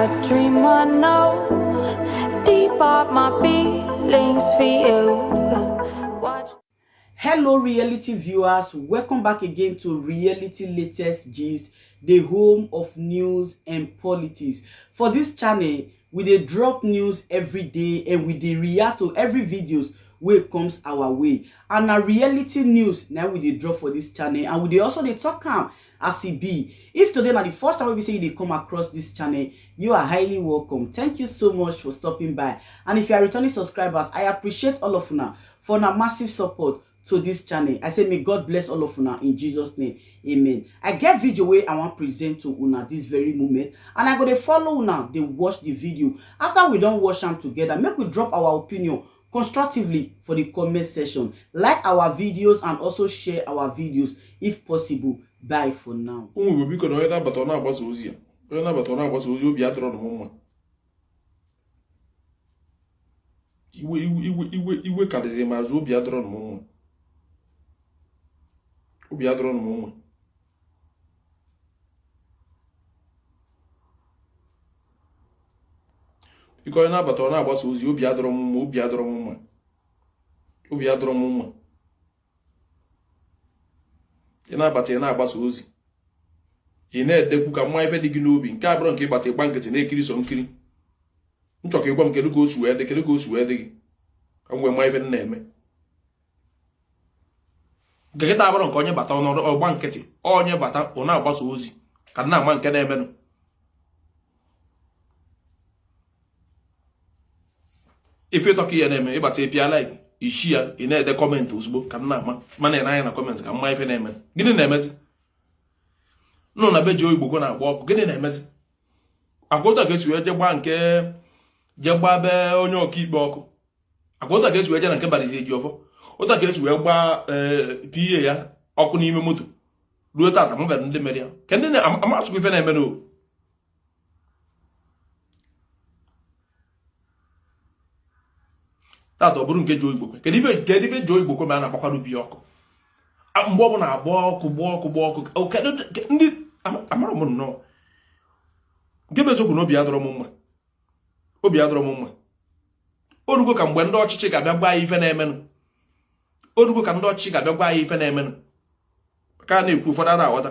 a dream I know. Deep up my feelings for you. Watch. Hello reality viewers, welcome back again to Reality Latest Gist, the home of news and politics. For this channel, we dey drop news every day and we dey react to every videos wey comes our way. And na reality news now we dey drop for this channel, and we dey also dey talk am as e be. If today na the first time we say you dey come across this channel, you are highly welcome. Thank you so much for stopping by. And if you are returning subscribers, I appreciate all of una for una massive support to this channel. I say may God bless all of una in Jesus name, amen. I get video wey I wan present to una this very moment, and I go dey follow una dey watch the video. After we don watch am together, make we drop our opinion constructively for the comment section. Like our videos and also share our videos if possible. Bye for now. Ụmụ Igbo biko na onye na-abata ọ na-agbasa ozi ya. Onye na-abata ọ na-agbasa ozi obi adọrọ na mma. Iwe karịzị ma azụ obi adọrọ na mma. Obi adọrọ na mma. Biko onye na-abata ọ na-agbasa ozi obi adọrọ mma, obi adọrọ mma. Obi adọrọ mma. Ị na-abata ị na-agbasa ozi. Ị na-edekwu ka mma ife dị gị n'obi, nke abụrụ nke ịgbata ịgba nkịtị na-ekiri so nkiri. Nchọ ka ịgwa m kedu ka o si wee dị, kedu ka o si wee dị gị. Ka m wee ma ife na-eme. Gekịta abụrụ nke onye bata ọnọdụ ọgba nkịtị, onye bata ọ na-agbasa ozi ka na-ama nke na-emenụ. Ife ịtọ ka ihe na-eme, ịbata ịpịa like, ishi ya, ị na-ede kọmentị ozugbo ka na-ama, mana ị na-anya na kọmentị ka mma ife na-eme. Gịnị na-emezi? Nọ na be ji Igbo na-agba ọkụ, gịnị na-emezi? Agwọta ga-esi wee je gbaa be onye ọkaikpe ọkụ. Agwọta ga-esi wee je na nke Barizi Ejiofọ. Ụta ga-esi wee gbaa PA ya ọkụ n'ime moto. Ruo tata m bịara ndị mere ya. Ka ndị na-amasụkwa ife na-eme n'o. Tata ọ bụrụ nke Joe Igbo. Kedu ife Joe Igbo ma a na-agbakwara bi ọkụ. Mgbe ọ bụ na-agba ọkụ. Kedu ndị amara m nnọọ. Nke bụ eziokwu na obi adọrọ m mma. Obi adọrọ m mma. Orugo ka mgbe ndị ọchịchị ga-abịa gwa ya ife na-emenụ. Orugo ka ndị ọchịchị ga-abịa gwa ya ife na-emenụ. Ka a na-ekwu ụfọdụ ara aghọta.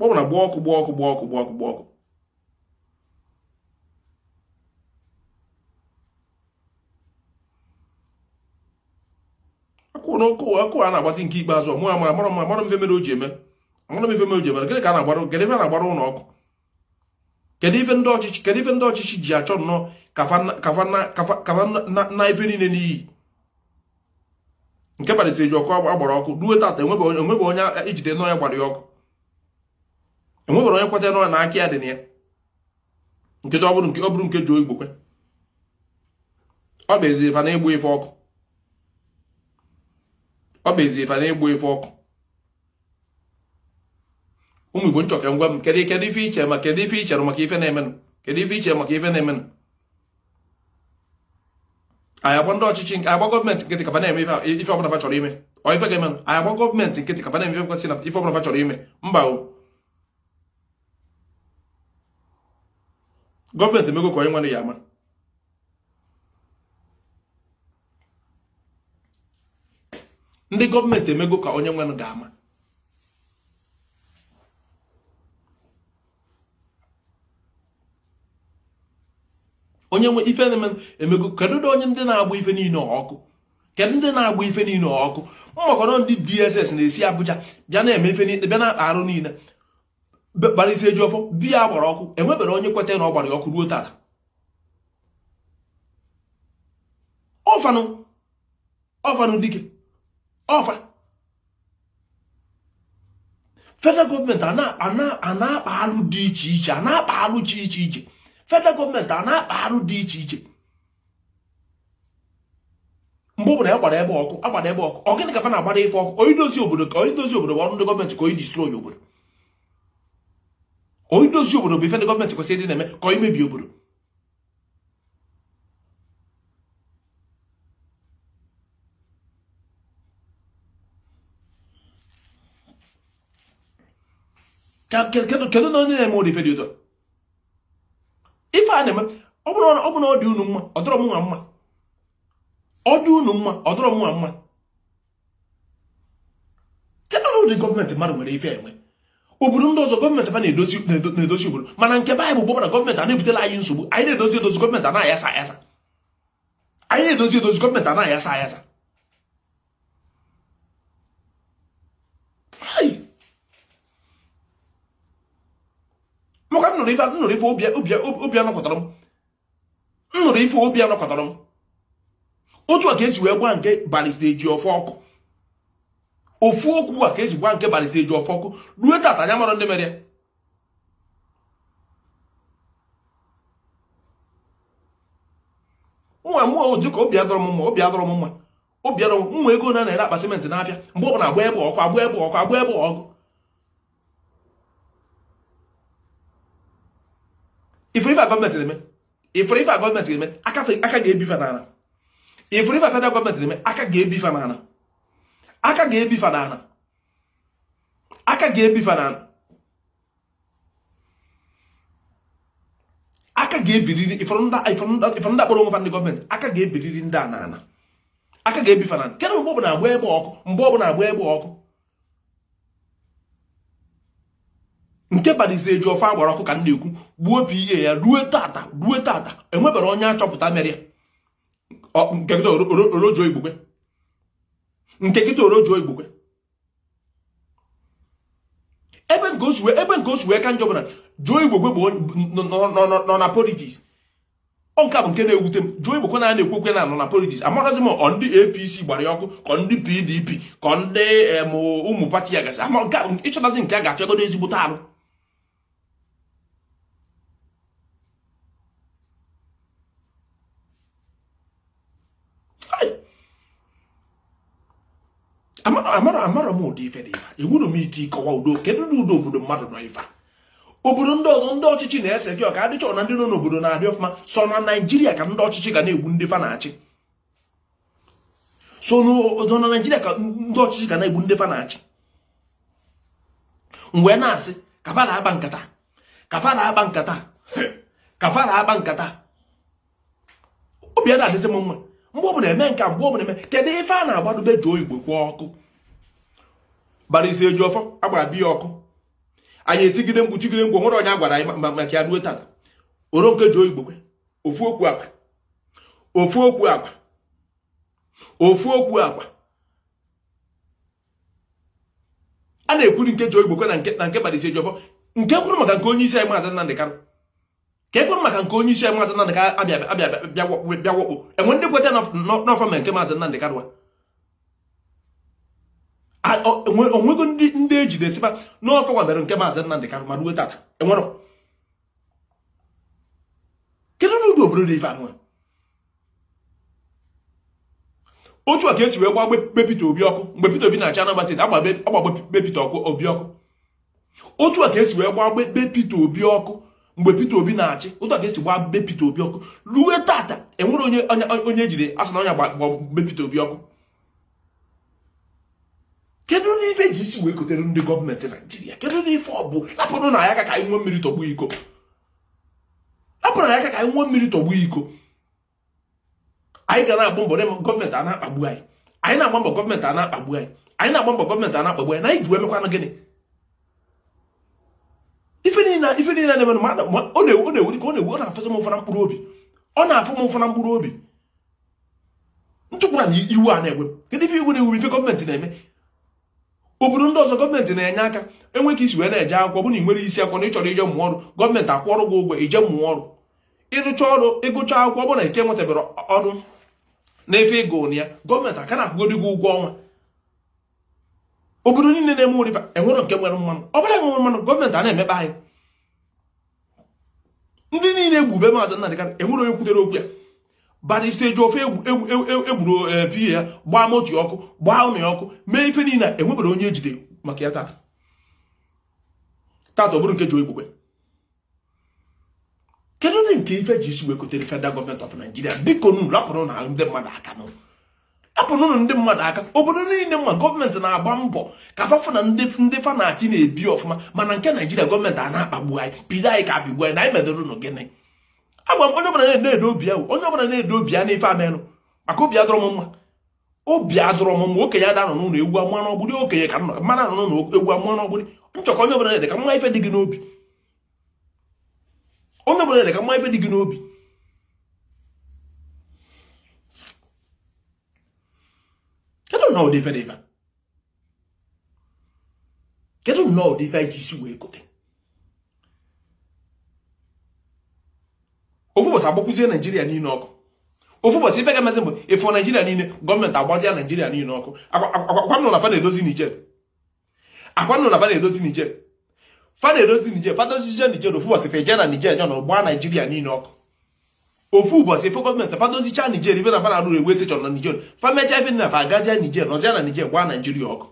Ọ bụ na gba ọkụ. Ọkụ a na-agbati nke ikpeazụ mara m ife mere o ji eme. Gịnị ka a na-agbara, kedu ife a na-agbara ụlọ ọkụ? Kedu ife ndị ọchịchị ji achọ nnọọ kafa na ife niile n'iyi? Nke Barizi Ejiofọ agbara ọkụ ruo tata enwebe onye ijide nọ ya gbara ya ọkụ. Enwebere onye kweta nọ na aka ya dị na ya. Nketa ọ bụrụ nke Joe Igbo kwe. Ọ bụ ezi ife na-egbu ife ọkụ. Ụmụ Igbo nchọka ngwa m kedu ife iche maka ife na-emenụ. Anyị agba ndị ọchịchị nke agba gọọmenti nkịtị kafa na-eme ife ọbụla fa chọrọ ime. Ọ ife ga-emenụ. Anyị agba gọọmenti nkịtị kafa na-eme ife kwesị na ife ọbụla fa chọrọ ime. Mba o. Gọọmenti emego ka onye nwere ya ama. Ndị gọọmenti emego ka onye nwere ga-ama. Onye nwe ife na-eme emego kedu onye ndị na-agba ife niile ọkụ. Kedu ndị na-agba ife niile ọkụ? Mmakọrọ ndị DSS na-esi Abuja bịa na-eme ife niile, bịa na-arụ niile. Barizi Ejiofọ biya gbara ọkụ, enwebere onye kweta na ọ gbara ọkụ ruo tata. Ọfanụ dike. Ọfa. Federal gọọmenti a na-akpa alụ dị iche iche. Federal gọọmenti a na-akpa alụ dị iche iche. Mgbe ọ bụla ya gbara ebe ọkụ, ọ gịnị ka fa na-agbara ife ọkụ? Oyidozi obodo bụ ọrụ ndị gọọmenti ka oyi destroy obodo. Oyidozi obodo bụ ife ndị gọọmenti kwesịrị ịdị na-eme ka oyi mebi obodo. kedu na onye na-eme ụdị ife dị ụtọ ife a na-eme ọ bụrụ na ọ dị unu mma ọ dọrọ m nwa mma ọ dị unu mma ọ dọrọ m nwa mma kedu na ụdị gọọmenti mmadụ nwere ife enwe obodo ndị ọzọ gọọmenti ba na-edozi obodo mana nke Baịbụl bụ na gọọmenti a na-ebutela anyị nsogbu anyị na-edozi gọọmenti a na-ayasa ayasa anyị na-edozi gọọmenti a na-ayasa ayasa maka nnụrụ ife obi anọkọtara m nnụrụ ife obi anọkọtara m otu a ka esi wee gwa nke Barrister Ejiofor ọkụ ofu okwu a ka esi gwa nke Barrister Ejiofor ọkụ ruo tata anya mara ndị mere ya nwa mmụọ dịka obi adọrọ m mma obi adọrọ m mma obi adọrọ m nwa ego na-ere akpa simenti n'afịa mgbe ọ bụla agba ebe ọkụ agba ebe ọkụ agba ebe ọkụ ifere ife gọọmenti na-eme ifere ife gọọmenti na-eme aka ga-ebifa n'ala ifere ife federal gọọmenti na-eme aka ga-ebifa n'ala aka ga-ebifa n'ala aka ga-ebifa n'ala aka ga-ebiriri ifere ndị akpọrọ onwe ndị gọọmenti aka ga-ebiriri ndị a n'ala aka ga-ebifa n'ala kedụ mgbe ọ bụla agba ebe ọkụ mgbe ọ bụla agba ebe ọkụ nke Barrister Ejiofor agbara ọkụ ka m na-ekwu gbuo PA ya ruo tata enwebere onye achọpụta mere ya nke gịta orojuo igbukwe ebe nke o si wee ka njọ bụ na Joe Igbokwe bụ nọ na politics ọ nke a bụ nke na-ewute m Joe Igbokwe na-ekwu na nọ na politics amarazi m ọ ndị APC gbara ya ọkụ ka ndị PDP ka ndị ụmụ pati ya gasị ama ịchọtazi nke a ga-afịagodo ezigbote arụ amara m ụdị ife dị ife enwere m ike ịkọwa udo kedu ụdị obodo mmadụ nọ ife obodo ndị ọzọ ndị ọchịchị na-ese gị ọka adịchọ na ndị nọ n'obodo na-adị ọfụma so na Naịjirịa ka ndị ọchịchị ga na-egbu ndị fa na-achị so na Naịjirịa ka ndị ọchịchị ga na-egbu ndị fa na-achị mgbe na-asị kafara akpa nkata obi a na-adịsị m mma mgbe ọ bụla eme nke mgbe ọ bụla eme kedu ife a na-agbadobe Joe Igbokwe ọkụ Barrister Ejiofor agbara biya ọkụ anyị etigide mkpu nwere onye agwara anyị maka ya ruo tata oro nke Joe Igbokwe ofu okwu akwa a na-ekwuri nke Joe Igbokwe na nke Barrister Ejiofor nke kwuru maka nke onye isi anyị Maazị Nnamdi Kanu ka e kwuru maka nke onye isi anyị Maazị Nnamdi Kanu bịa wakpo enwe ndị kweta n'ọfa ma nke Maazị Nnamdi Kanu onwego ndị ejidesiba n'ọfa gwadara nke Maazị Nnamdi Kanu ma ruo tata enwere kedu n'ụdị obodo dị ife anụ otu a ka esi wee gba Peter Obi ọkụ mgbe Peter Obi na-achị Anambra Steeti agbagbe Peter Obi ọkụ otu a ka esi wee gba Peter Obi ọkụ mgbe Peter Obi na-achị otu a ka esi gba Peter Obi ọkụ ruo tata enwere onye ejide asị na onye gbagbe Peter Obi ọkụ kedu n'ife ji isi wee kotere ndị gọọmenti Naịjirịa kedu n'ife ọ bụ lapụrụ na ya ka anyị nwee mmiri tọgbu iko anyị ga na-agba mbọ gọọmenti a na-akpagbu anyị na-agba mbọ gọọmenti a na-akpagbu anyị na-agba mbọ gọọmenti a na-akpagbu anyị na anyị ji wee mekwana gịnị ife niile na-eme ọ na-ewu ka ọ na-ewu ọ na-afụsị m ụfọdụ mkpụrụ obi ọ na-afụ m ụfọdụ mkpụrụ obi ntụkwara na iwu a na-egwe kedu ife iwu na-ewu ife gọọmenti na-eme obodo ndị ọzọ gọọmenti na-enye aka enwe ka isi wee na-eje akwụkwọ bụ na ị nwere isi akwụkwọ na ị chọrọ ije mụọ ọrụ gọọmenti akwụọrụ gị ụgwọ ije mụọ ọrụ ịrụcha ọrụ ịgụcha akwụkwọ bụ na nke nwetabere ọrụ na-efe ego na ya gọọmenti aka na-akwụgoro gị ụgwọ ọnwa obodo niile na-eme ụrịba enwere nke nwere mmanụ ọ bụla enwere mmanụ gọọmenti a na-emekpe anyị ndị niile egbube Maazị Nnamdi Kanu enwere onye kwutere okwu ya Barrister Ejiofor egburu PA ya gbaa moto ọkụ gbaa ụlọ ya ọkụ mee ife niile enwebere onye ejide maka ya tata ọ bụrụ nke Joe Igbokwe kedu ndị nke ife ji isi wee kotere Federal Government of Nigeria biko nu rapụrụ na ndị mmadụ aka nụ apụ n'ụlọ ndị mmadụ aka obodo niile mma gọọmenti na-agba mbọ ka fafụ na ndị fa na-achị na-ebi ọfụma mana nke Naijiria gọọmenti a na-akpagbu anyị bido anyị ka abigbu anyị na anyị medoro ụnụ gịnị agwa m onye ọbụla na-edo obi ahụ onye ọbụla na-edo obi ya n'ife amenụ maka obi adọrọ m mma obi adọrọ m mma okenye ada nọ n'ụlọ egwu amụọ n'ọgbụrị okenye ka mmadụ nọ n'ụlọ egwu amụọ n'ọgbụrị nchọkọ onye ọbụla na-ede ka mma ife dị gị n'obi onye ọbụla na-ede ka mma ife dị gị n'obi kedu nnọọ ụdị ife dị ife kedu nnọọ ụdị ife iji isi wee kote ofu ụbọchị agbakwuzie Naijiria niile ọkụ ofu ụbọchị ife ga-emezi mgbe ịfụ Naijiria niile gọọmenti agbazie Naijiria niile ọkụ akwa nnụ na fa na-edozi Niger akwa nnụ na fa na-edozi Niger fa na-edozi Niger fa dozizie Niger ofu ụbọchị fe je na Niger je na gbaa Naijiria niile ọkụ ofu ụbọchị ife gọọmenti fa dozicha Niger ife na fa na-arụ egwe sechọn na Niger fa mechaa ife na fa agazie Niger nọzie na Niger gbaa Naijiria ọkụ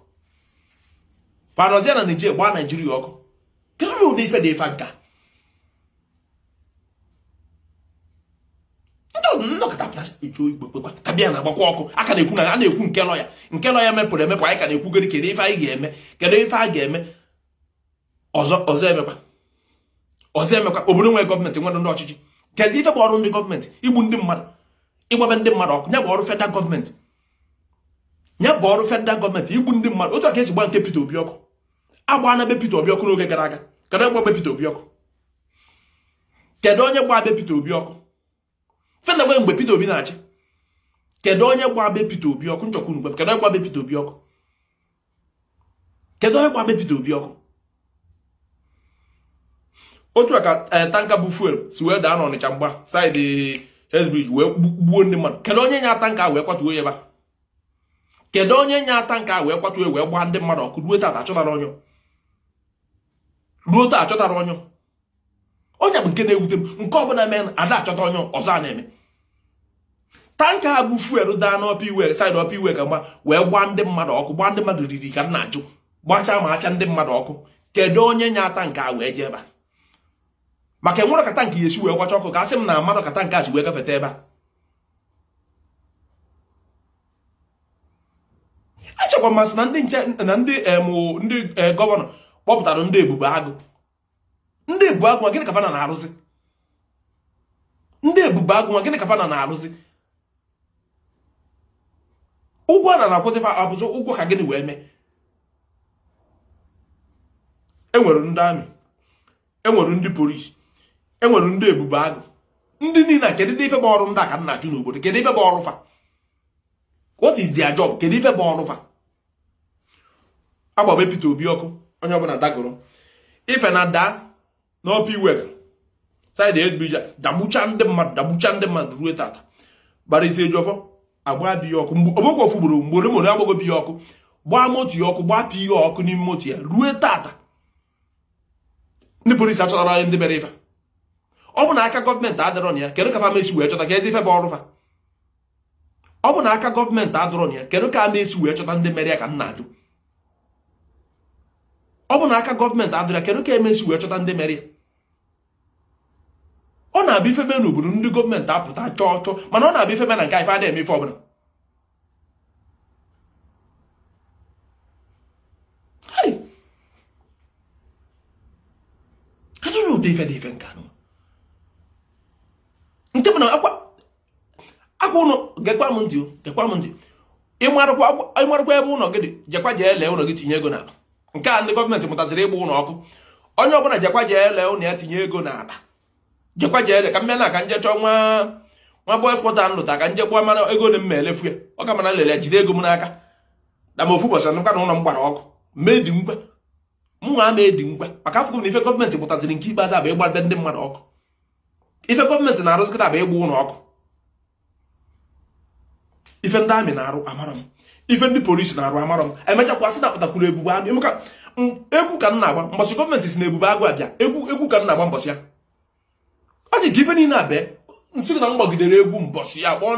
fa nọzie na Niger gbaa Naijiria ọkụ kedu ụdị ife dị ife nka nnọkọta eju igbo kpekwa ka bịa na-agbakwa ọkụ aka na-ekwu na a na-ekwu nke lọya mepụrụ emepụ anyị ka na-ekwugori kedu ife anyị ga-eme kedu ife a ga-eme ọzọ emekwa obodo nwere gọọmenti nwere ndị ọchịchị kedu ife bụ ọrụ ndị gọọmenti igbu ndị mmadụ ịgbabe ndị mmadụ ọkụ nya bụ ọrụ federal gọọmenti igbu ndị mmadụ otu aka esi gba nke Peter Obi ọkụ agba na be Peter Obi ọkụ n'oge gara aga kedu egbe Peter Obi ọkụ kedu onye gba be Peter Obi ọkụ fena gbe mgbe Peter Obi na-achị kedu onye gba be Peter Obi ọkụ nchọkwu mgbe kedu onye gba be Peter Obi ọkụ kedu onye gba be Peter Obi ọkụ otu aka tanka bụ fuel si wee daa n'Ọnịcha mgba saịdị Hezbridge wee gbuo ndị mmadụ kedu onye nya tanka wee kwatuo ya ebe kedu onye nya tanka wee kwatuo wee gbaa ndị mmadụ ọkụ ruo taa achọtara onye onye bụ nke na-ewute m nke ọbụla mee ada achọta onye ọzọ a na-eme tanka a bụ fuel daa n'ọpa iwe saịdị ọpa iwe ka mgba wee gbaa ndị mmadụ ọkụ gbaa ndị mmadụ riri ka m na-ajụ gbachaa ma afịa ndị mmadụ ọkụ kedu onye nya tanka wee jee ebe maka enwere ka tanka ya esi wee gbacha ọkụ ka asị m na mmadụ ka tanka a si wee gafeta ebe a achọkwa mmasị na ndị nche na ndị gọvanọ kpọpụtara ndị ebube agụ gịnị ka fana na-arụzi ndị ebube agụ gịnị ka fana na-arụzi ụgwọ a na-akwụtịfa abụzụ ụgwọ ka gịnị wee mee enwere ndị amị enwere ndị polisi enwere ndị ebube agụ ndị niile kedu ife bụ ọrụ ndị a ka m na-ajụ n'obodo kedu ife bụ ọrụ fa what is their job kedu ife bụ ọrụ fa agbabe Peter Obi ọkụ onye ọbụla dagoro ife na daa n'ọpa iwe saịdị Hezbridge dagbucha ndị mmadụ ruo tata gbara isi Ejiofor agba biya ọkụ ọgbọgwọ ofu gboro mgboro agbago biya ọkụ gbaa moto ya ọkụ gbapụ ihe ọkụ n'ime moto ya ruo tata ndị polisi achọtara anyị ndị mere ife ọ bụ na aka gọọmenti adịrọ na ya kedu ka fa mesi wee chọta ka ezi ife bụ ọrụ fa ọ bụ na aka gọọmenti adịrọ na ya kedu ka a mesi wee chọta ndị mere ya ka m na-ajụ ọ bụ na aka gọọmenti adịrọ ya kedu ka emesi wee chọta ndị mere ya ọ na-abịa ife mee n'obodo ndị gọọmenti apụta chọọ mana ọ na-abịa ife mee na nke ife adịghị eme ife ọbụla kedụ ụdị ife dị ife nke anụ nke bụ na akwa ụlọ gekwa m ntị ịmarụkwa ebe ụlọ gị dị jekwa jee lee ụlọ gị tinye ego n'akpa nke a ndị gọọmenti mụtaziri ịgba ụlọ ọkụ onye ọbụla jekwa jee lee ụlọ ya tinye ego n'akpa jekwa jee lee ka mmịa na ka nje chọọ nwa bọị spọta nlụta ka nje gwa mara ego na mma elefu ya ọ ka mana lele jide ego m n'aka na ma ofu ụbọchị nụkwa na ụlọ m gbara ọkụ medi ngwa mnwa ama edi ngwa maka afọ na ife gọọmenti pụtaziri nke ikpeazụ abụ ịgba ndị mmadụ ọkụ ife gọọmenti na-arụzikọta abụ ịgba ụlọ ọkụ ife ndị amị na-arụ amara m ife ndị polisi na-arụ amara m emechakwa sị na pụtakwuru ebube agụ maka egwu ka m na-agba mbọsị gọọmenti si na ebube agụ abịa egwu ka m na-agba mbọsị ya ọ dị ka ife niile abịa nsị na m gbagidere egwu mbọsị ya kpọọ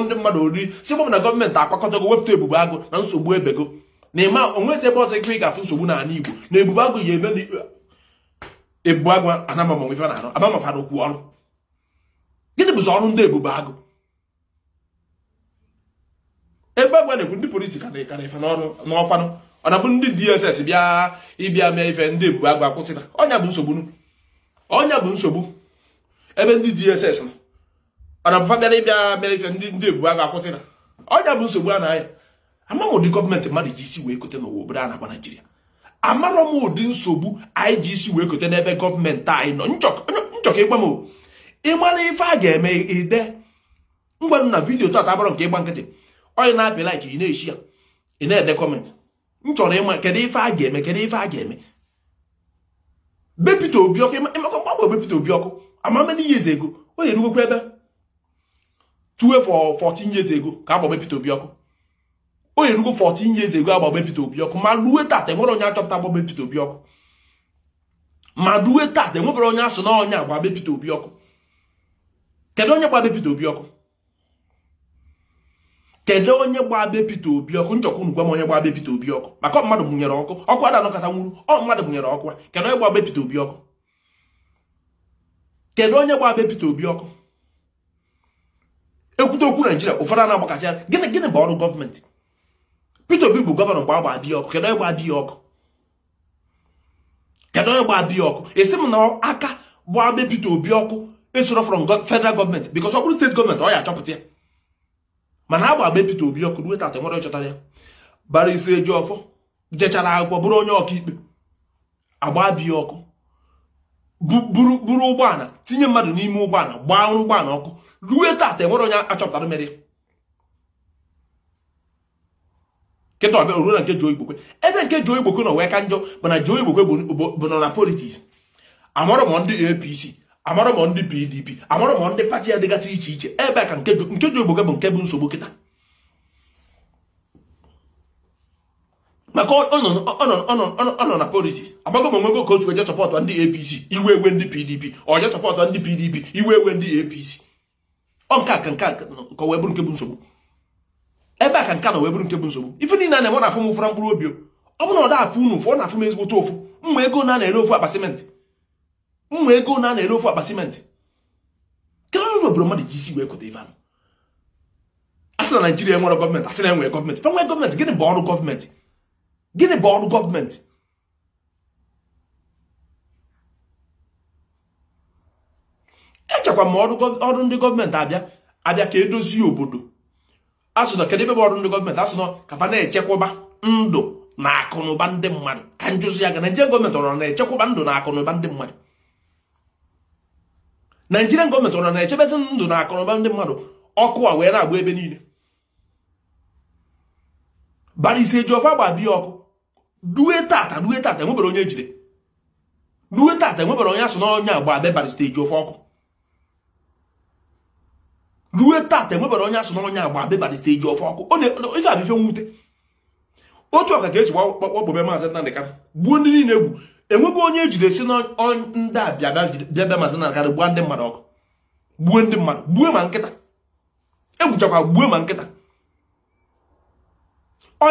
ndị mmadụ oriri si gbọbụ na gọọmenti akwakọtago wepụta ebube agụ na nsogbu ebego na ịma onwezi ebe ọzọ ị ga-afụ nsogbu n'ala Igbo na ebube agụ ya eme ebube agụ anamamọ ife na-arụ amamafara okwu ọrụ gịnị bụzi ọrụ ndị ebube agụ ebe agwa na-ekwu ndị polisi ka ife n'ọkwanụ ọ na bụ ndị DSS ịbịa mee ife ndị ebu agwa kwụsịta ọnya bụ nsogbu ebe ndị DSS nọ ọ na bụfagara ịbịa mee ife ndị ebu agwa kwụsịta ọnya bụ nsogbu a na-anya. Amaghị ụdị gọọmenti mmadụ ji isi wee kote n'ụwa obodo a na-agba Naijiria. Amarọ m ụdị nsogbu anyị ji isi wee kote n'ebe gọọmenti anyị nọ. Nchọka ịgwa m ịmara ife a ga-eme ide ngwa na vidiyo tata abụrụ nke ịgba nkịtị onye na-apị like ị na-eshi ya ị na-ede kọmentị. M chọrọ ịma kedu ife a ga-eme be Peter Obi ọkụ ịmakọ mgbagbo be Peter Obi ọkụ amamena years ago onye erugokwa ebe 12 or 14 years ago ka agbagbe Peter Obi ọkụ onye erugo 14 years ago agbagbe Peter Obi ọkụ ma ruo tata enwere onye achọpụta agbagbe Peter Obi ọkụ ma ruo tata enwebere onye asụ na onye agbagbe Peter Obi ọkụ. Kedu onye gbagbe Peter Obi ọkụ? Kedu onye gbagbe Peter Obi ọkụ? Nchọkwu unu gwa m onye gbagbe Peter Obi ọkụ maka mmadụ bunyere ọkụ ada nọkọta nwuru mmadụ bunyere ọkụ. Kedu onye gbagbe Peter Obi ọkụ? Kedu onye gbagbe Peter Obi ọkụ? Ekwute okwu Naijiria ụfọdụ na-agbakasị ya gịnị bụ ọrụ gọọmenti? Peter Obi bụ gọvanọ mgbe agba abịa ọkụ. Kedu onye gba abịa ọkụ? Kedu onye gba abịa ọkụ? Esi m na aka gbagbe Peter Obi ọkụ esoro from federal gọọmenti because ọ bụrụ steeti gọọmenti ọ ya achọpụta ya mana agba Peter Obi ọkụ ruo tata nwere chọtara ya. Bara isi eji ọfọ jechara akwụkwọ bụrụ onye ọkaikpe agba abịa ọkụ buru ụgbọala tinye mmadụ n'ime ụgbọala gbaa ụgbọala ọkụ ruo tata enwere onye achọpụtara mere kịta ọbịa ruo na nke Joe Igbokwe ebe nke Joe Igbokwe nọ wee ka njọ bụ na Joe Igbokwe bụ nọ na politiks. Amarọ m ndị APC amarọ m ndị PDP amarọ m ndị pati ya dịgasị iche iche ebe ka nke Joe Igbokwe bụ nke bụ nsogbu kịta maka ọ nọ na politiks. Agbago m onwego ka otu eje sọpọtụ ndị APC iwe ewe ndị PDP oje sọpọtụ ndị PDP iwe ewe ndị APC ọ nke ka wee bụrụ nke bụ nsogbu ebe a ka nke na wee bụrụ nke bụ nsogbu. Ife niile na-eme na afụ m ụfọdụ mkpụrụ obi ọ bụrụ na ọ da-afụ unu ụfọ ọ na-afụ m ezigbote ofu mma ego na-ere ofu akpa simenti kedu ụlọ obodo mmadụ ji isi wee kote ife anụ asị na Naijiria nwere gọọmenti asị na enwere gọọmenti fe nwee gọọmenti gịnị bụ ọrụ gọọmenti echekwa m ọrụ ndị gọọmenti abịa ka edozie obodo. Asụ na kedu ebe bụ ọrụ ndị gọọmenti? Asụ na ka fa na-echekwaba ndụ na akụnụba ndị mmadụ ka njụzi ya ga Naijiria gọọmenti ọrụ na-echekwaba ndụ na akụnụba ndị mmadụ. Naijiria gọọmenti ọrụ na-echebezi ndụ na akụnụba ndị mmadụ ọkụ a wee na-agba ebe niile. Bara isi eji ọfa agba bịa ọkụ due tata enwebere onye ejide due tata enwebere onye asụ na onye agba abịa bara steji ofe ọkụ ruo tata enwebere onye asụ na onye agba abịa steji ofe ọkụ ife abịa ife nwute. Otu ọka ka esi gbakpọbe Maazị Nnamdi Kanu gbuo ndị niile egwu enwebe onye ejide si na ndị abịa Maazị Nnamdi Kanu gbuo ndị mmadụ ọkụ gbuo ndị mmadụ gbuo ma nkịta egwuchakwa gbuo ma nkịta.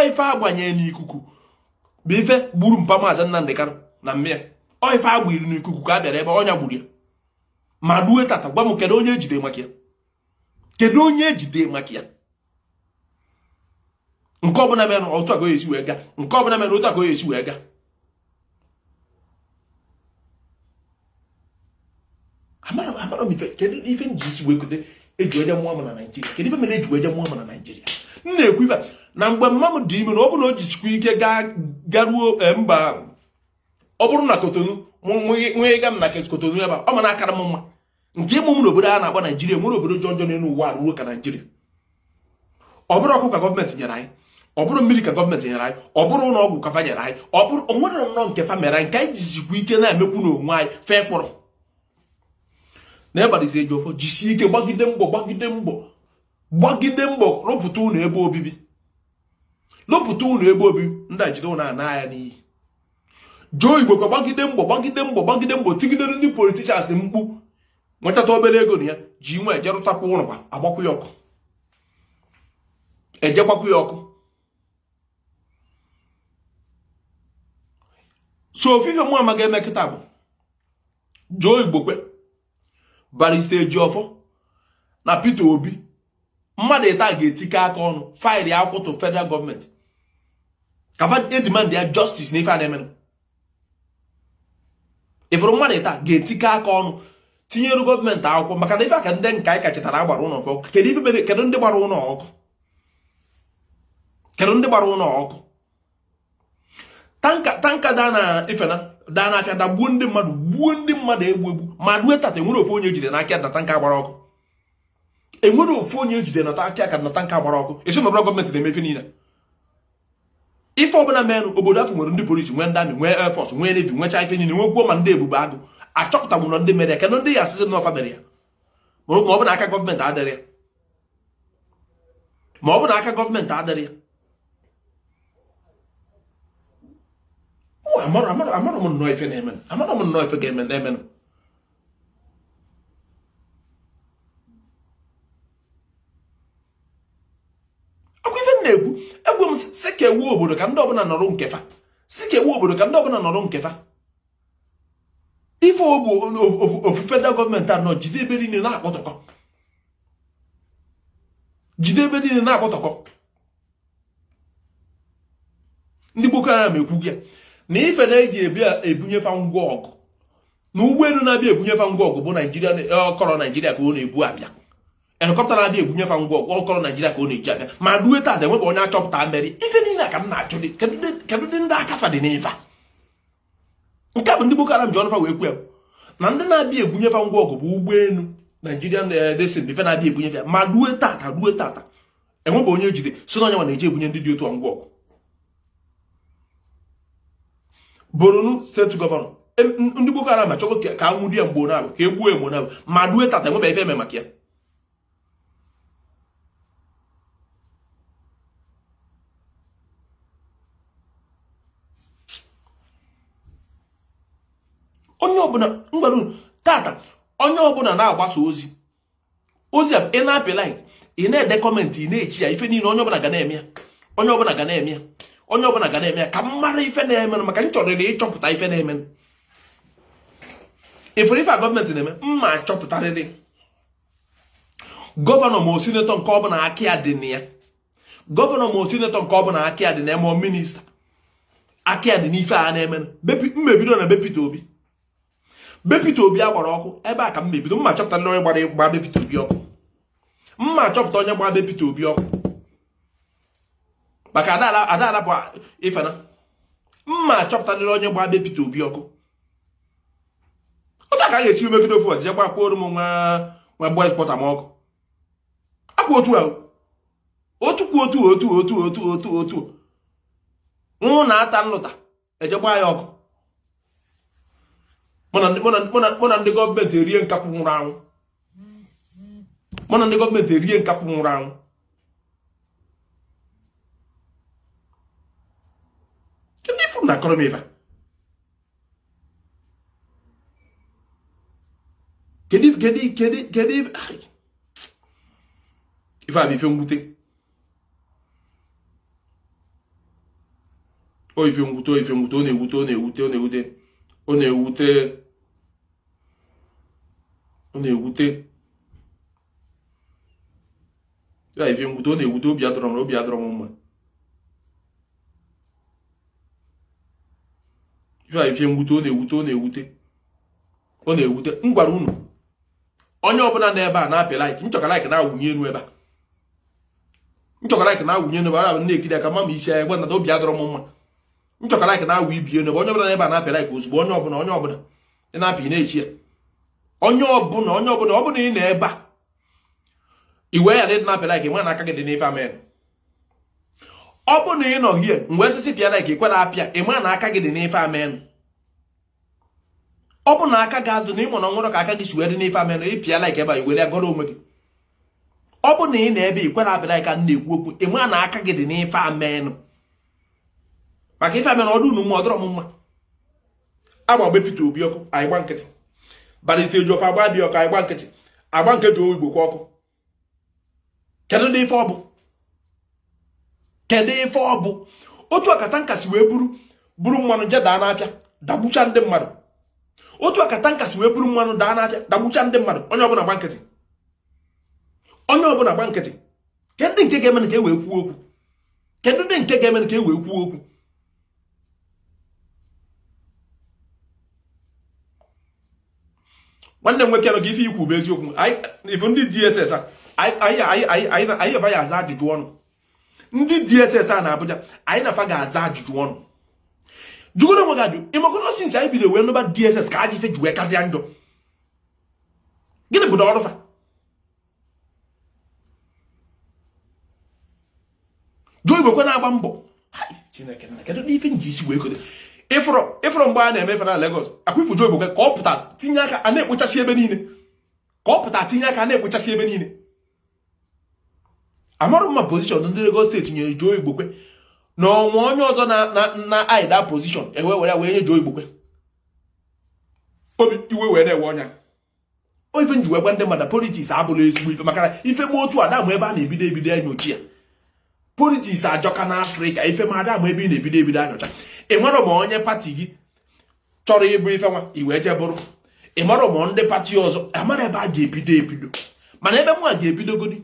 Ife agbanye n'ikuku bụ ife gburu mpa Maazị Nnamdi Kanu na mmịa ife agbiri n'ikuku ka a bịara ebe ọnya gburu ya ma ruo tata gwa m kedu onye ejide maka ya nke ọbụla mere otu a ga-esi wee gaa nke ọbụla mere otu a ga-esi wee gaa. Amara m ife kedu ife nji isi wee kote eji eje mụọ m na Naijiria kedu ife mere eji wee je mụọ m na Naijiria. M na-ekwu ife na mgbe mma m dị ime na ọ bụrụ na o jisikwa ike garuo mba ọ bụrụ na Kotonu nwee ga m na Kotonu ebe ọ ma na-akara m mma nke ịmụ m n'obodo a na-agba Naijiria nwere obodo jọnjọ n'elu ụwa ruo ka Naijiria. Ọ bụrụ ọkụ ka gọọmenti nyere anyị ọ bụrụ mmiri ka gọọmenti nyere anyị ọ bụrụ ụlọ ọgwụ ka fa nyere anyị ọ bụrụ onwere nnọọ nke fa mere anyị nke anyị jisikwa ike na-emekwu n'onwe anyị fee kpọrọ na ịgbadisi eji ọfọ jisie ike gbagide mbọ rụpụta ụlọ ebe obibi ndị a jide ụlọ ana ya n'iyi. Joe Igbokwe gbagide mbọ tigidere ndị politichans mkpu nwetata obere ego na ya ji nwe eje rụtakwa ụlọ agbakwa ya ọkụ ejegbakwa ya ọkụ. So ofufe mụ amaghị eme kịta bụ Joe Igbokwe Barrister Ejiofor na Peter Obi mmadụ ịta ga-etike aka ọnụ faịlị akwụkwọ to federal gọọmenti ka fa demand ya justice na ife a na-eme. Ifuru mmadụ ịta ga-etike aka ọnụ tinyere gọọmenti akwụkwọ maka na ife aka ndị nka anyị kachetara agbara ụlọ ọkụ. Kedu ndị gbara ụlọ ọkụ? Kedu ndị gbara ụlọ ọkụ? Tanka daa na afịa gbuo ndị mmadụ egbu ma due tata enwere ofu onye ejide n'aka na tanka gbara ọkụ. Enwere ofu onye ejide na aka na tanka gbara ọkụ. Esi na gọọmenti na-emefe niile. Ife ọbụla menụ obodo afọ nwere ndị polisi, nwee ndị amị, nwee air force, nwee navy, nwecha ife niile, nwegwuo ma ndị ebube agụ. Achọpụtagburu ndị mere ya, kedu ndị ya asịsị n'ọfa mere ya? Ma ọ bụ na aka gọọmenti adịrị ya. Ma ọ bụ na aka gọọmenti adịrị ya. Amarọ m nnọọ ife na-eme. Amarọ m nnọọ ife ga-eme na-eme. Ọkwa ife na-ekwu egwu m si ka ewu obodo ka ndị ọbụla nọrọ nkefa. Si ka ewu obodo ka ndị ọbụla nọrọ nkefa. Ife ofu federal gọọmenti anọ jide ebe niile na-akpọtọkọ. Jide ebe niile na-akpọtọkọ. Ndị Boko Haram ekwu gị na ife na-eji ebunyefa ngwa ọgụ na ụgbọelu na-abịa ebunyefa ngwa ọgụ bụ ọkọrọ Naijiria ka ọ na-ebu abịa. Helikọpta na-abịa ebunyefa ngwa ọgụ ọkọrọ Naijiria ka ọ na-eji abịa. Ma duwe tata enwebe onye achọpụta mmeri. Ife niile ka m na-achụ dị kedu ndị aka fa dị n'ife a? Nke a bụ ndị Boko Haram ji ọnụfa wee kwe na ndị na-abịa ebunyefa ngwa ọgụ bụ ụgbọelu Naijiria desin ife na-abịa ebunyefe ya. Ma duwe tata enwebe onye ejide so na onye nwa na-eji ebunye ndị dị otu ngwa ọgụ. Borno steeti gọvanọ ndị Boko Haram achọgo ka anwụdị ya mgbo na-abụ ka egbuo egbo na-abụ ma duwe tata enwebe ife eme maka ya. Onye ọbụla mgbaru tata onye ọbụla na-agbasa ozi a ị na-apị like ị na-ede kọmentị ị na-echi ya ife niile onye ọbụla ga na-eme ya. Onye ọbụla ga na-eme ya. Onye ọbụla ga na-eme ya ka m mara ife na-eme maka m chọrịrị ịchọpụta ife na-eme. Ifuru ife a gọọmenti na-eme mma achọpụtarịrị gọvanọ ma o sinetọ nke ọbụla aka ya dị na ya. Gọvanọ ma o sinetọ nke ọbụla aka ya dị na ya ma ọ minista aka ya dị n'ife a na-eme. Mmebido na Peter Obi. Peter Obi agbara ọkụ ebe a ka m mebido mma achọpụtarịrị onye gbara Peter Obi ọkụ. Mma achọpụta onye gbara Peter Obi ọkụ. Maka ada bụ ife na mma achọpụtarịrị onye gbaa Peter Obi ọkụ. Ụta ka a ga-esi megide ofu ọzọ gbakwa oru m nwa boys pọta m ọkụ. Akwa otu ahụ otu nwụ na-ata nlụta eje gbaa ya ọkụ. Mụ na ndị gọọmenti erie nkapụ nwụrụ anwụ. Mụ na ndị gọọmenti erie nkapụ nwụrụ anwụ. Na akọrọ m ife kedu ife a bụ ife mwute. Ife mwute ọ na-ewute ya. Ife mwute ọ na-ewute obi adọrọ m mma. Ife mwute ọ na-ewute. M gwara unu onye ọbụla n'ebe a na-apị like nchọka like na-awụnye elu ebe a. Nchọka like na-awụnye elu ebe a na-ekiri aka mama isi anyị gwa na obi adọrọ m mma. Nchọka like na-awụ ibi elu ebe onye ọbụla n'ebe a na-apị like ozugbo onye ọbụla ị na-apị na-echi ya. Onye ọbụla ọ bụla ị na-ebe a iwe ya dị na-apị like nwe na aka gị dị n'ife amen. Ọ bụ na ị nọ hie mgbe osisi pịa like ikwe na-apịa ịma na aka gị dị n'ife amen. Ọ bụ na aka gị adụ na ịmụ na ọnwụrụ ka aka gị si wee dị n'ife amen ịpịa like ebe a iwere ya gọrọ onwe gị. Ọ bụ na ị na-ebe ikwe na-apịa like a na-ekwu okwu ịma na aka gị dị n'ife amen. Maka ife amen ọ dị unu mma ọ dọrọ m mma. Agba Peter Obi ọkụ anyị gba nkịtị. Barrister Ejiofor agba bi ọkụ anyị gba nkịtị. Agba nke Joe Igbo kwa ọkụ. Kedu ndị ife ọ bụ? Kedu ife ọ bụ? Otu akata nkasi wee buru mmanụ je daa n'afịa dagbucha ndị mmadụ. Otu akata nkasi wee buru mmanụ daa n'afịa dagbucha ndị mmadụ. Onye ọbụla gba nkịtị. Kedu nke ga-eme ka e wee kwuo okwu? Kedu nke ga-eme ka e wee kwuo okwu? Nwanne m nwoke nọ ife ikwu bụ eziokwu. Ife ndị DSS anyị ebe ya aza ajụjụ ọnụ. Ndị DSS a na Abuja anyị na-afa ga-aza ajụjụ ọnụ. Jugoro onwe gị ajụ, ịmakọrọ since anyị bido wee nụba DSS ka ajọ ife ji wee kazịa njọ. Gịnị bụ ọrụ fa? Joe Igbo na-agba mbọ. Chineke nna kedu ife nji isi wee kote. Ịfụrụ mgbe a na-emefe na Lagos, akwifu Joe Igbo ka ọ pụta tinye aka a na-ekpochasị ebe niile. Ka ọ pụta tinye aka a na-ekpochasị ebe niile. Amarụ mma pozishọn ndị Lagos steeti nyere Joe Igbo na ọnwa onye ọzọ na aida pozishọn ewe were wee nye Joe Igbo obi iwe wee na-ewe ọnya. O ife nji wee gwa ndị mmadụ politiks abụla ezigbo ife maka na ife ma otu ada ma ebe a na-ebido enyocha ya. Politiks ajọka na Afrịka ife ma ada ma ebe ị na-ebido anyocha. Ị mara ma onye pati gị chọrọ ịbụ ife nwa iwe je bụrụ. Ị mara ma ndị pati ọzọ amara ebe a ga-ebido mana ebe nwa ga-ebidogodi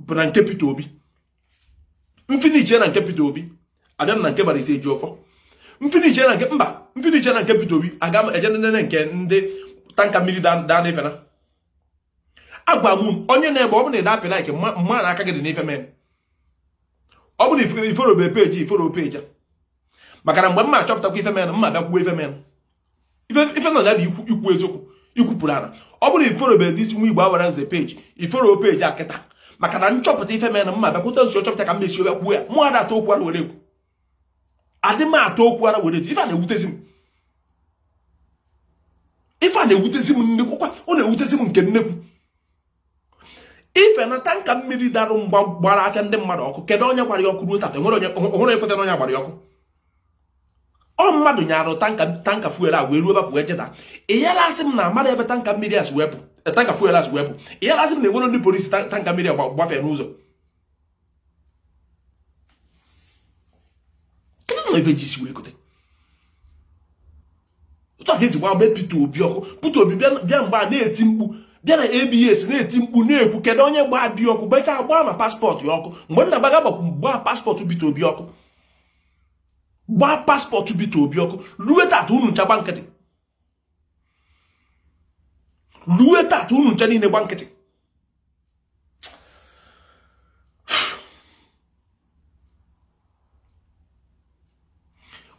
bụ na nke Peter Obi. Mfiniche na nke Peter Obi abịa na nke Mbaise Ejiofor. Mfiniche na nke Peter Obi aga m eje nene nke ndị tanka mmiri daa n'efe na agwa m onye na-ebe ọ bụ na ịda apịla ike mma na aka gị dị n'ife men. Ọ bụ na iforobe peji maka na mgbe mma achọpụtakwa ife men mma bịakwuo ife men ife nọ ya dị ikwu eziokwu ikwupụrụ ana. Ọ bụ na iforobe dị isi nwa Igbo awara nze peji iforo peji akịta maka na nchọpụta ife men mma bịakwuta nso chọpụta ka m mesi obe kwuo ya mụ ada atọ okwu ara were ekwu adị m atọ okwu ara were ekwu ife a na-ewutezi m nnekwu kwa ọ na-ewutezi m nke nnekwu. Ife na tanka mmiri darụ mgba gbara aka ndị mmadụ ọkụ kedu onye gwara ya ọkụ ruo tata onwere onye kwetara onye gbara ya ọkụ. Ọ mmadụ nyarụ tanka fuel a wee ruo ebe wee jeda. Ịyalasị m na amara ebe tanka mmiri asị wepụ tanka fuel asị wepụ. Ịyalasị m na enwere ndị polisi tanka mmiri gbafee n'ụzọ. Kedu na ebe ji isi wee kote? Ụtọ ga-ezigbo agba Peter Obi ọkụ. Peter Obi bịa mgbe a na-eti mkpu bịa na ABS na-eti mkpu na-ekwu kedu onye gbaa bi ọkụ becha gbaa ma paspọtụ ya ọkụ. Mgbe nna gbaga gbakwu gbaa paspọtụ Peter Obi ọkụ. Gbaa paspọtụ Peter Obi ọkụ. Ruo tata unu ncha gba nkịtị. Ruo tata unu ncha niile gba nkịtị.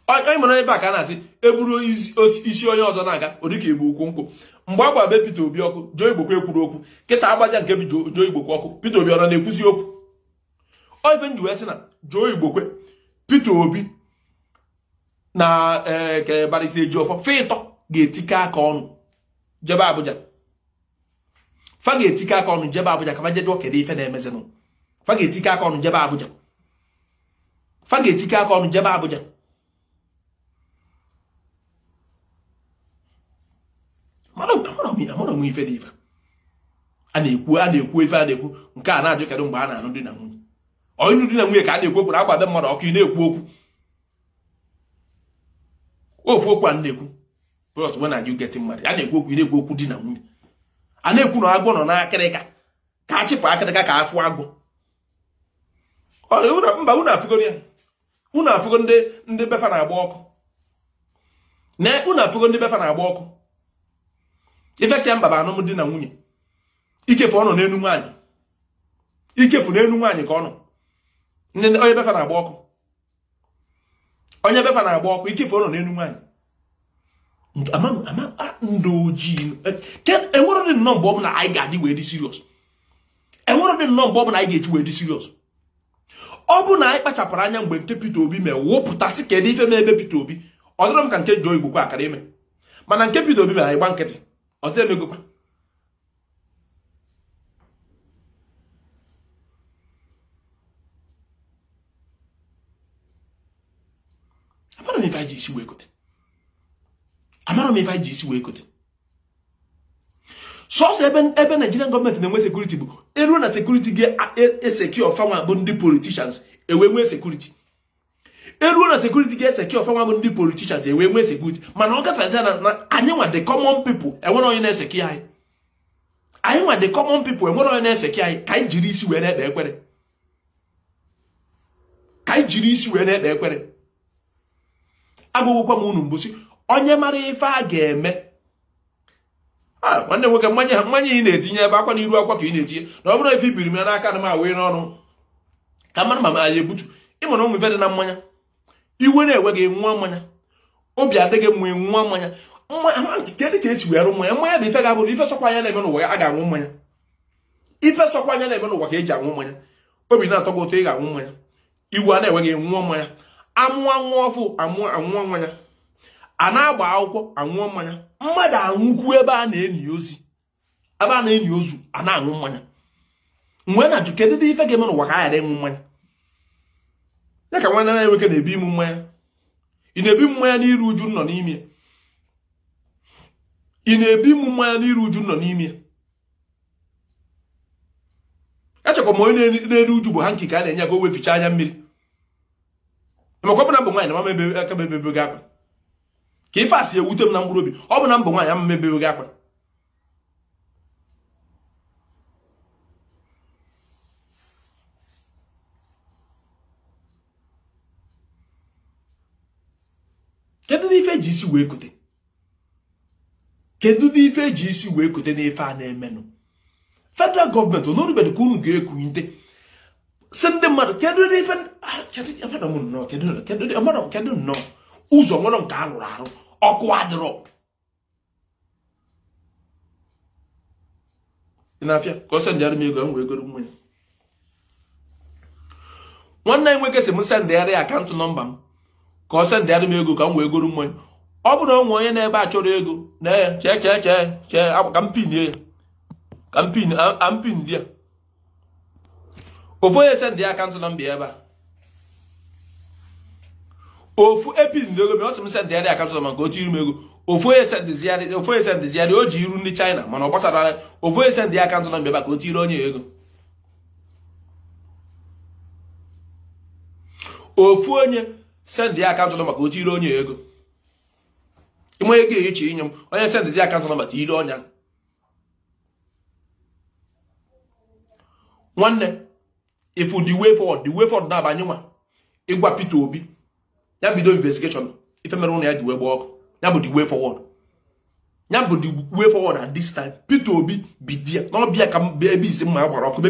Onye mere ebe a ka na-asị eburu isi onye ọzọ na-aga ọ dịka egbu okwu nkwụ. Mgbe agba be Peter Obi ọkụ Joe Igbo ekwuru okwu kịta agbaja nke Joe Igbo ọkụ Peter Obi ọ na-ekwuzi okwu. Ọ ife nji wee sị na Joe Igbo Peter Obi na ke Mbaise Ejiofor fe ịtọ ga-etike aka ọnụ jebe Abuja. Fa ga-etike aka ọnụ jebe Abuja ka fa jedo kedu ife na-emezinụ. Fa ga-etike aka ọnụ jebe Abuja. Fa ga-etike aka ọnụ jebe Abuja. Amara m ife dị ife a na-ekwu ife a na-ekwu nke a na-ajụ kedu mgbe a na-anụ di na nwunye. Onye di na nwunye ka a na-ekwu okwu na-agbado mmadụ ọkụ ị na-ekwu okwu ofu okwu a na-ekwu but when are you getting married? A na-ekwu okwu ị na-ekwu okwu di na nwunye. A na-ekwu na agwọ nọ n'akịrịka ka a chịpụ akịrịka ka afụ agwọ. Mba unu afụgo ya unu afụgo ndị befa na-agba ọkụ na unu afụgo ndị befa na-agba ọkụ. Ifecha mba ba anụm di na nwunye ikefu ọ nọ n'elu nwaanyị ikefu n'elu nwaanyị ka ọ nọ onye befa na-agba ọkụ ikefu ọ nọ n'elu nwaanyị. Ndị ojii enwere dị nnọọ mgbe ọ bụla anyị ga-adị wee dị serious. Enwere dị nnọọ mgbe ọ bụla anyị ga-eji wee dị serious. Ọ bụ na anyị kpachapụrụ anya mgbe nke Peter Obi mee wụpụtasị kedu ife na-ebe Peter Obi ọ dịrọ m ka nke Joe Igbo akara ime mana nke Peter Obi mere anyị gba nkịtị ọzọ emegokwa. Amara m ife anyị ji isi wee kote. Sọsọ ebe Nigerian gọọmenti na-enwe sekuriti bụ elu na sekuriti ga-eseki ọfanwa bụ ndị politicians enwe sekuriti. Elu na sekuriti ga-eseki ọfanwa bụ ndị politicians enwe sekuriti mana ọ gafezi na anyị nwa the common people enwere onye na-eseki anyị. Anyị nwa the common people enwere onye na-eseki anyị ka anyị jiri isi wee na-ekpe ekpere. ka anyị jiri isi wee na-ekpe ekwere. Agwụgwụkwa m unu mbosi onye mara ife a ga-eme. Nwanne nwoke mmanya ị na-etinye ebe akwa n'iru akwa ka ị na-etinye na ọ bụrụ ife ibiri m ya n'aka na m awee n'ọnụ ka mmadụ ma anyị ebutu ịmụrụ ụmụ ife dị na mmanya iwe na-ewe gị nwa mmanya obi adịghị mma nwa mmanya kedụ ka esi wee rụ mmanya mmanya bụ ife ga-abụrụ ife sọkwa anya na-eme n'ụwa a ga-aṅụ mmanya ife sọkwa anya na-eme n'ụwa ka eji aṅụ mmanya obi na-atọ gị ụtọ ị ga-aṅụ mmanya iwe a na-ewe gị nwa mmanya amụọ nwa ọfụ anwụọ mmanya a na-agba akwụkwọ anwụọ mmanya mmadụ anwụkwu ebe a na-enyi ozu a na-aṅụ mmanya mgbe na-ajụ kedu dị ife ga-eme n'ụwa ka a ghara ịṅụ mmanya ya ka nwanne na-enweke na-ebi ịmụ mmanya ị na-ebi mmanya n'iru uju nọ n'ime ị na-ebi ịmụ mmanya n'iru uju nọ n'ime echekwa ma onye na-eru uju bụ ha nke ka a na-enye ka o weficha anya mmiri makwa bụ na mbụ nwaanyị na mama aka mebebe gị akwa ka ife a si ewute m na mkpụrụ obi ọ bụ na mbụ nwaanyị ama mebebe gị akwa kedu ife eji isi wee kote kedu ife eji isi wee kote n'ife a na-emenụ federal gọọmenti onorubedị ka unu ga-ekwunite si ndị mmadụ kedu ife kedu nnọọ ụzọ nwere nke alụrụ arụ ọkụ adịrọ ị na-afịa ka ọ sendịara m ego m wee goro mmanya nwanne anyị nwoke si m sendịara ya akaụntụ nọmba m ka ọ sendịara m ego ka m wee goro mmanya ọ bụrụ onwe onye na-ebe a chọrọ ego na ya chee ka m pinie ya ka m pin dị ya ofu onye sendị ya akaụntụ nọmba ya ebe a ofu epin ndị ego ọ sị m sendị ya akaụntụ nọmba ka o tiri m ego ofu onye sendịzịarị o ji iru ndị China mana ọ gbasara ofu onye sendị ya akaụntụ nọmba ebe a ka o tiri onye ego ofu onye sendị ya akaụntụ nọmba ka o tiri onye ego ịma ego ehichi inye m onye sendịzi akaụntụ nọmba tiri ọnya nwanne ifu the way forward na-abanye nwa ịgwa Peter Obi ya bido investigation ife mere ụlọ ya ji wee gba ọkụ ya bụ the way forward at this time Peter Obi bidia n'ọbịa ka ebe isi mma gbara ọkụ be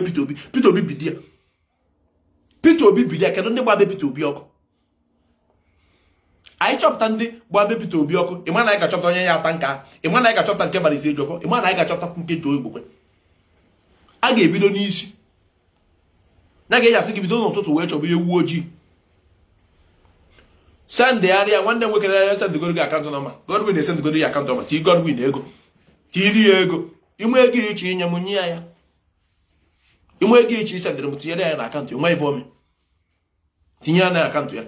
Peter Obi bidia kedu ndị gbabe Peter Obi ọkụ anyị chọpụta ndị gbabe Peter Obi ọkụ ịma na anyị ga-achọpụta onye ya ata nka ịma na anyị ga-achọpụta nke bara isi ejofọ ịma na anyị ga-achọpụta nke Joe Igbokwe a ga-ebido n'isi na ga-eji asị gị bido n'ụtụtụ wee chọba ewu ojii sendịgharịa nwanne nwoke na sendịgoro gị akaụntụ nọmba Godwin na-esendịgoro ya akaụntụ nọmba tii Godwin ego ka iri ya ego inwe ego iche inye m nye ya inwe ego iche isendịrị m tinyere ya na akaụntụ nwa ife ome tinye ya na akaụntụ ya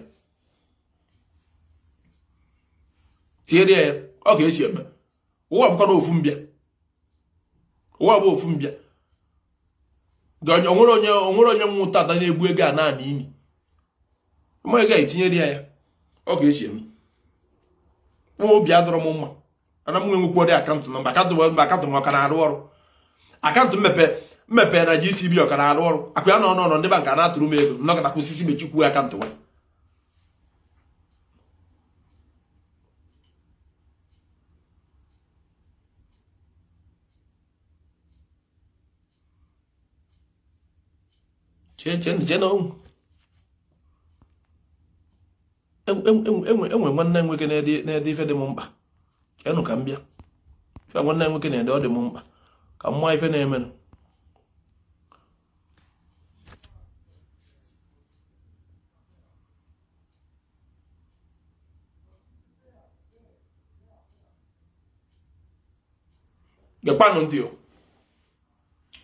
tinyere ya ọ ga-esi eme ụwa bụkwa na ofu mbịa ụwa bụ ofu mbịa onwere onye nwụta ada na-egbu ego a naanị imi mma ego etinyere ya ọ ga-esi eme nwa obi adọrọ m mma ana m nwekwa dị akaụntụ nọmba akaụntụ m ọka na-arụ ọrụ akaụntụ mmepe na GTB ọka na-arụ ọrụ akụ ya nọ n'ọnọ ndị bank a na-atụrụ m ego nnọkọta kwụsịsị mechikwu akaụntụ nwa enwe nwanne nwoke na-ede ife dị m mkpa chenụ ka m bịa ife nwanne nwoke na-ede ọ dị m mkpa ka mma ife na-emenụ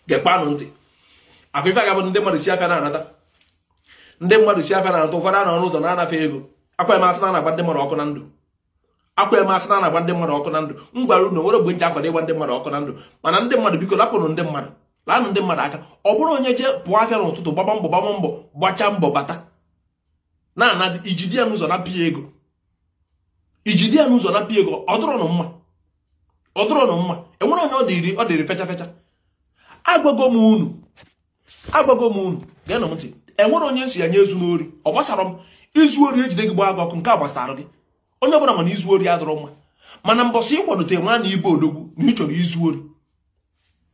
gekpanụ ntị akwa ife agabụ ndị mmadụ si afịa na-anata ụfọdụ anọ n'ụzọ na-anafe ego akwa emasị na-agba ndị mmadụ ọkụ na ndụ m gwara unu nwere ogbe nche akwado ịgba ndị mmadụ ọkụ na ndụ mana ndị mmadụ biko lapụnụ ndị mmadụ laanụ ndị mmadụ aka ọ bụrụ onye jee pụọ afịa n'ụtụtụ gbaba mbọ gbachaa mbọ bata na-anazi ijidi ya n'ụzọ na-apịa ego ọ dụrọnụ mma enwere onye ọ dịrị fecha agwago m unu geenụ m ntị enwere onye nsi ya nye ezu n'ori ọ gbasara m izu ori ejide gị gbaa gị ọkụ nke a gbasara gị onye ọbụla mana izu ori adọrọ mma mana mbọsị ịkwadote nwa na ibe odogwu na ị chọrọ izu ori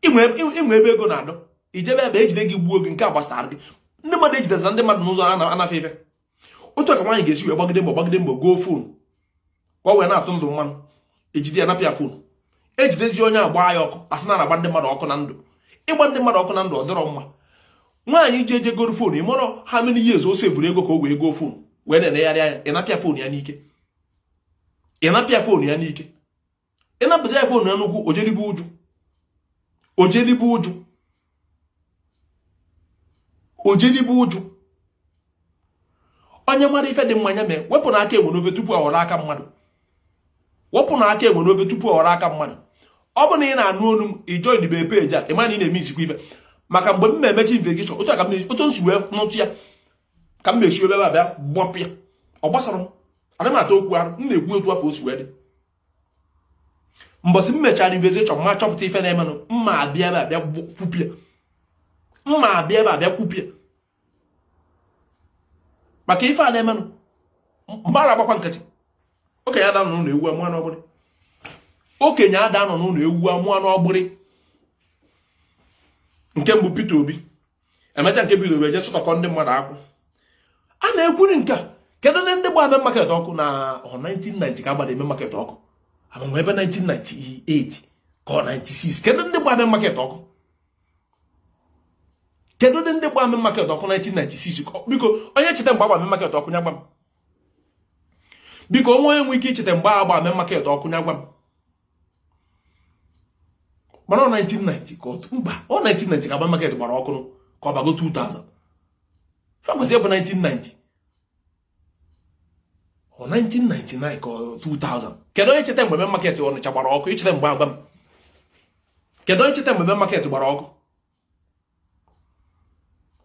inwe ebe ego na-adọ ijebe ebe ejide gị gbuo gị nke a gbasara gị ndị mmadụ ejideza ndị mmadụ n'ụzọ anafe ife otu ka nwaanyị ga-esi wee gbagide mbọ goo fon ka ọ wee na-atụ ndụ mmanụ ejide ya napịa fon ejidezi onye agba ya ọkụ asị na agba ndị mmadụ ọkụ na ndụ ịgba ndị mmadụ ọkụ na ndụ ọ dịrọ mma nwaanyị ji eje goro fon ịmụrọ ha mere ihe ezo o sevuru ego ka o wee goo fon wee na-enegharị anya ịnapịa fon ya n'ike ịnapụzi ya fon ya n'ugwu ojelibe ụjụ onye mara ife dị mmanya mee wepụ na aka enwe n'ofe tupu ọ ghọrọ aka mmadụ ọ bụ na ị na-anụ olu m ijoin be peji a ịma na ị na-eme isikwa ife maka mgbe m na-emechi investigeshon otu nsi wee nụtụ ya ka m mesi ebe abịa gbapụ ya ọ gbasara m ana m ata okwu arụ m na-ekwu otu afọ o si wee dị mbọsị m mechara investigeshon ma chọpụta ife na-emenụ mma abịa ebe abịa kwupịa maka ife a na-emenụ mgbara agbakwa nkịtị okenye ada nọ n'ụlọ ewu amụọ n'ọgbụrị nke mbụ Peter Obi emecha nke Peter Obi eje sụtọkọ ndị mmadụ akwụ a na-ekwuri nke kedu ndị gba eme market ọkụ na 1990 ka agbada eme market ọkụ ama ebe 1998 ka 96 kedu ndị gba eme market ọkụ 1996 biko onye cheta mgbe agba eme market ọkụ nya gba m biko onwe enwe ike icheta mgbe agba eme market ọkụ nya gba m mana 1990 ka mba 1990 ka agba market gbara ọkụ ka ọ bago 2000 fakwasị ebe 1990 1999 ka 2000 kedu onye cheta mgbe market Ọnịcha gbara ọkụ icheta mgbe agba m kedu onye cheta mgbe market gbara ọkụ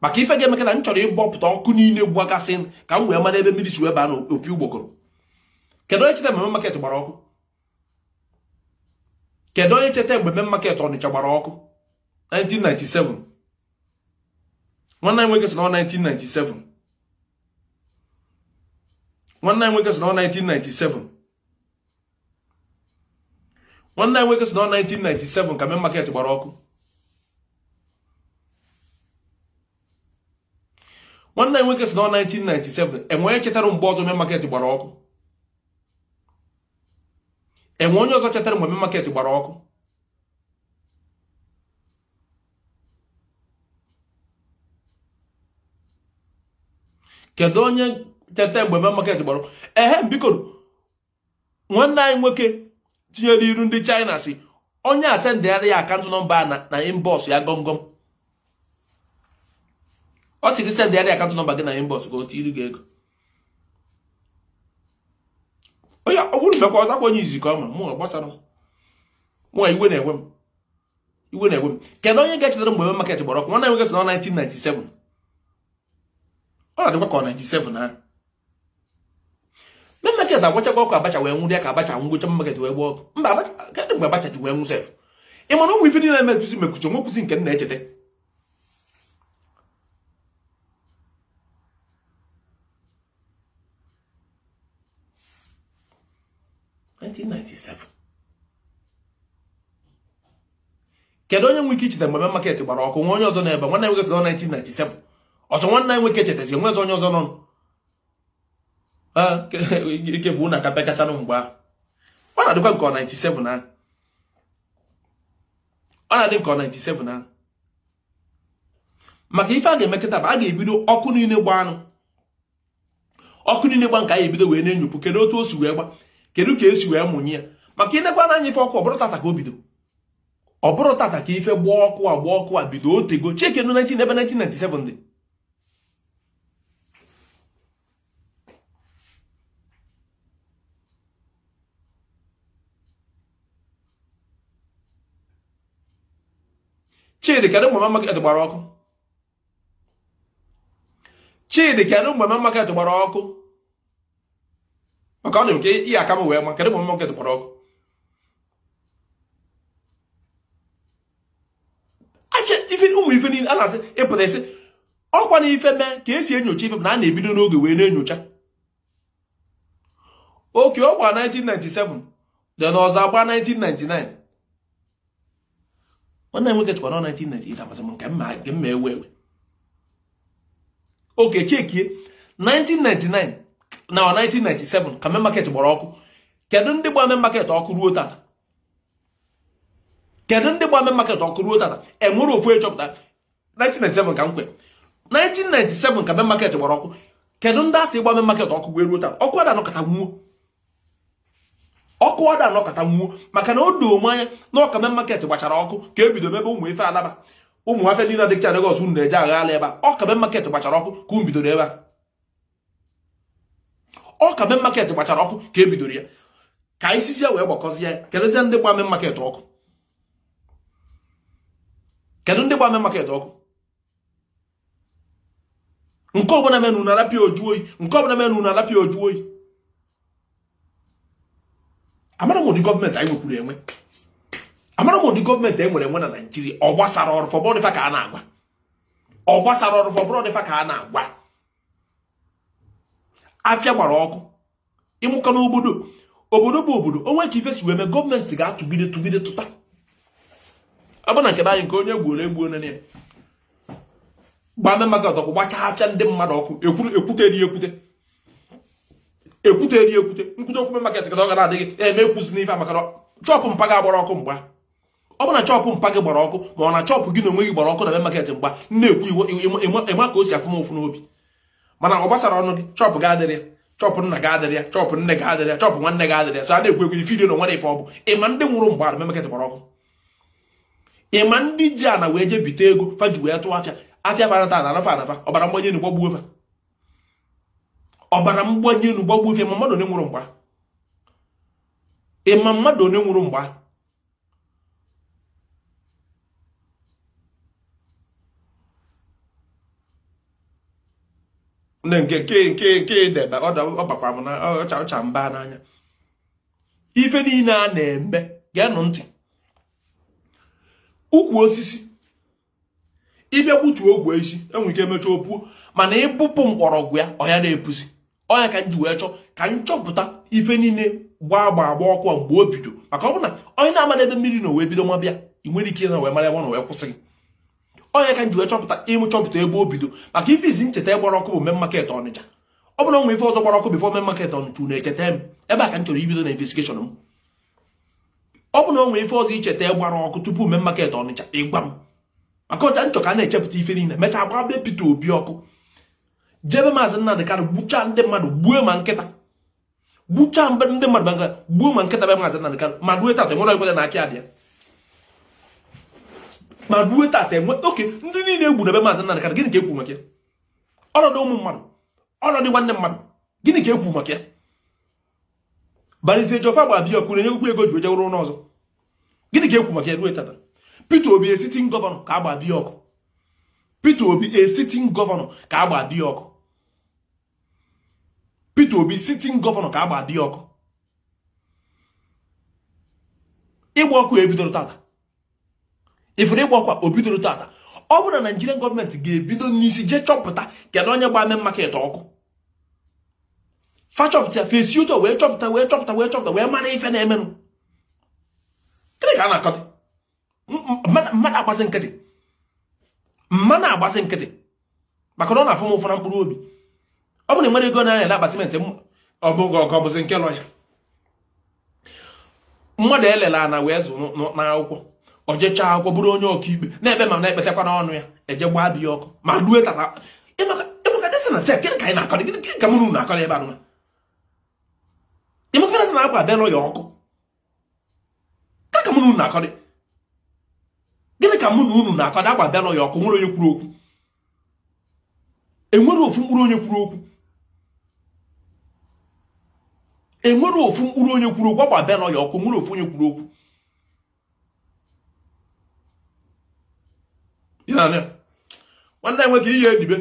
maka ife ga-eme ka m chọrọ ịgbọpụta ọkụ niile gbagasị ka m wee mara ebe mmiri si wee baa n'opi ụgbọgọrọ kedu onye cheta mgbe market gbara ọkụ kedu onye cheta mgbe market Ọnịcha gbara ọkụ 1997 nwanne anyị nwoke si na 1997 nwanne anyị nwoke si na 1997 ka market gbara ọkụ nwanne anyị nwoke si na 1997 enwe onye chetara mgbe ọzọ market gbara ọkụ enwe onye ọzọ chetara mgbe market gbara ọkụ kedu onye cheta mgbe market gbara ọkụ biko nwanne anyị nwoke tinyere iru ndị China si onye asendịgharị ya akaụntụ nọmba na inbox ya gọmgọm ọ sị gị sendịgharị akaụntụ nọmba gị na inbox ka o tiri gị ego onye ọ bụrụ mekwa ọzakwa onye izi ka ọ ma mụ gbasara mụ iwe na-enwe m kedu onye ga-echetara mgbe market gbara ọkụ nwanne anyị nwoke si na 1997 ọ na-adịkwa ka 97 na market agbachakwa ọkụ Abacha wee nwụrụ ya ka Abacha ngwụcha market wee gbaa ọkụ mba Abacha kedụ mgbe Abacha ji wee nwụ sef ị mana ụmụ ife niile na-emekwuzi nwekwuzi nke m na-echeta 1997 kedu onye nwe ike icheta mgbe market gbara ọkụ nwa onye ọzọ n'ebe nwanne nwoke si na 1997 ọsọ nwanne anyị nwoke chetazi nwe onye ọzọ nọ ike bụ na kapịa kacha nụ mgbe ahụ ọ na-adịkwa nke 97 na ọ na-adị nke 97 na maka ife a ga-emekọta bụ a ga-ebido ọkụ niile gba nke a ebido wee na-enyopụ kedu otu o si wee gba kedu ka esi wee mụnye ya maka ịnekwa n'anya ife ọkụ ọ bụrụ tata ka o bido ọ bụrụ tata ka ife gba ọkụ a bido otego chekenu 19 ebe 1997 dị Chidi kedu mgbe market gbara ọkụ Chidi kedu mgbe market gbara ọkụ maka ọ na-eme ka ihe aka m wee ma kedu mgbe market gbara ọkụ ụmụ ife niile a na-asị ịpụta isi ọkwa na ife mee ka esi enyocha ife na a na-ebido n'oge wee na-enyocha. Oke ọ gba 1997 dị n'ọzọ agba 1999 nwanne nwoke chịkwa na 1998 amasị m nke mma ewe oke chekie 1999 na 1997 ka main market gbara ọkụ. Kedu ndị gba main market ọkụ ruo tata? Kedu ndị gba main market ọkụ ruo tata? Enwere ofu echọpụta 1997 ka m kwe 1997 ka main market gbara ọkụ. Kedu ndị asị gba main market ọkụ wee ruo tata? Ọkụ ada nọkọta nwuo. Ọkụ ada nọkọta nwuo maka na o doo m anya na ọka main market gbachara ọkụ ka ebido mebe ụmụ ife alaba ụmụ afọ niile dịcha Lagos unu na-eje aghala ebe a. Ọka main market gbachara ọkụ ka unu bidoro ebe a. Ọka main market gbachara ọkụ ka ebidoro ya ka isi ya wee gbakọzie ya. Keduzie ndị gba main market ọkụ? Kedu ndị gba main market ọkụ? Nke ọbụla menụ na alapịa oju oyi, nke ọbụla menụ na alapịa oju oyi. Amara m ụdị gọọmenti anyị nwekwuru enwe. Amara m ụdị gọọmenti e nwere enwe na Naịjirịa. Ọ gbasara ọrụ fọbụrụ dịfa ka a na-agwa. Ọ gbasara ọrụ fọbụrụ dịfa ka a na-agwa. Afịa gbara ọkụ. Ịmụka n'obodo. Obodo bụ obodo. Onwe ka ife si wee mee gọọmenti ga-atụgide tụta. Ọ bụ na nke anyị nke onye gbuoro egbuo nene ya. Gba main market ọkụ gbachaa afịa ndị mmadụ ọkụ. Ekwute okwu main market ka ọ gara adịghị eme ekwuzi n'ife maka na chọpụ mpa gị gbara ọkụ mgba. Ọ bụ na chọpụ mpa gị gbara ọkụ ma ọ na chọpụ gị na onwe gị gbara ọkụ na main market mgba na-ekwu ịma ka o si afụ m ofu n'obi. Mana ọ gbasara ọnụ gị chọpụ gị adịrị ya, chọpụ nna gị adịrị ya, chọpụ nne gị adịrị ya, chọpụ nwanne gị adịrị ya. So a na-ekwu ekwu ife na nwere ife ọ bụ. Ịma ndị nwụrụ mgba na main market gbara ọkụ. Ịma ndị ji ana wee je bite ego faji wee tụọ afịa farata na anafa ọbara mgbanye enu gbagbuo fa. Ọbara mgbanye enu gbagbuo fa. Ma mmadụ onye nwụrụ mgba. Ịma mmadụ onye nwụrụ mgba. nke debe ọ bakwa m na ọcha mba n'anya. Ife niile a na-eme ga-anụ ntị. Ukwu osisi ịbịa gbutuo ogwe isi enwere ike emecha opuo mana ịbụpụ mkpọrọgwụ ya ọya na-epuzi. Ọya ka m ji wee chọọ ka m chọpụta ife niile agba ọkụ mgbe o bido maka ọ bụ na onye na-ama ebe mmiri na wee bido nwa bịa ị nwere ike na wee mara ebe ọ na wee kwụsị gị. Ọya ka m ji wee chọpụta chọpụta ebe o bido maka ife izi ncheta gbara ọkụ bụ main market Ọnịcha. Ọ bụ na onwe ife ọzọ gbara ọkụ bifo main market Ọnịcha na-echeta m ebe a ka m chọrọ ibido na investigeshọn m. Ọ bụ na onwe ife ọzọ icheta gbara ọkụ tupu main market Ọnịcha ịgwa m maka ọcha nchọ ka a na-echepụta ife niile mechaa gbaa be Peter Obi ọkụ jebe Maazị Nnamdi Kanu gbuchaa ndị mmadụ gbuo ma nkịta gbuchaa ndị mmadụ gbuo ma nkịta be Maazị Nnamdi Kanu ma ruo tata enwere ekwere na aka adịa ma ruo tata enwe oke ndị niile egburu ebe Maazị Nnamdi Kanu gịnị ka ekwu maka ya? Ọnọdụ ụmụ mmadụ ọnọdụ nwanne mmadụ gịnị ka ekwu maka ya? Barizie Jofa gba bịa kwuru enye ego ji eje ụlọ ọzọ gịnị ka ekwu maka ya ruo tata? Peter Obi esitin gọvanọ ka agba bịa ọkụ. Peter Obi esitin gọvanọ ka agba bịa ọkụ. Peter Obi sitin gọvanọ ka agba bịa ọkụ. Ịgba ọkụ ebidoro tata. Ifuru ịgba ọkụ o bidoro tata. Ọ bụ na Nigerian gọọmenti ga-ebido n'isi je chọpụta kedu onye gba main market ọkụ. Fa chọpụta fesi ụtọ wee chọpụta wee mara ife na-emenụ. Gịnị ka a na-akọta? Mmadụ agbasị nkịtị maka na ọ na-afụ m ụfụ na mkpụrụ obi. Ọ bụ na nwere ego na-anya na simenti ọ bụzi nke lọ ya. Mmadụ elele ana wee zụ n'akwụkwọ o jechaa akwụkwọ bụrụ onye ọkaikpe na-ebe ma na-ekpetakwa n'ọnụ ya eje gbaa bịa ọkụ ma lue tata ịmaka dịsị na sef gịnị ka anyị na-akọrị gịnị ka mụ na-akọrị ebe anụma ịmaka dịsị na akwa abịa ya ọkụ gịnị ka mụ na-akọrị gịnị ka mụ na unu na-akọ na agba bịa ya ọkụ nwere onye kwuru okwu enwere ofu mkpụrụ onye kwuru okwu enwere ofu mkpụrụ onye kwuru okwu agba bịa ya ọkụ nwere ofu onye kwuru okwu ya nwanne enweghị ihe edibe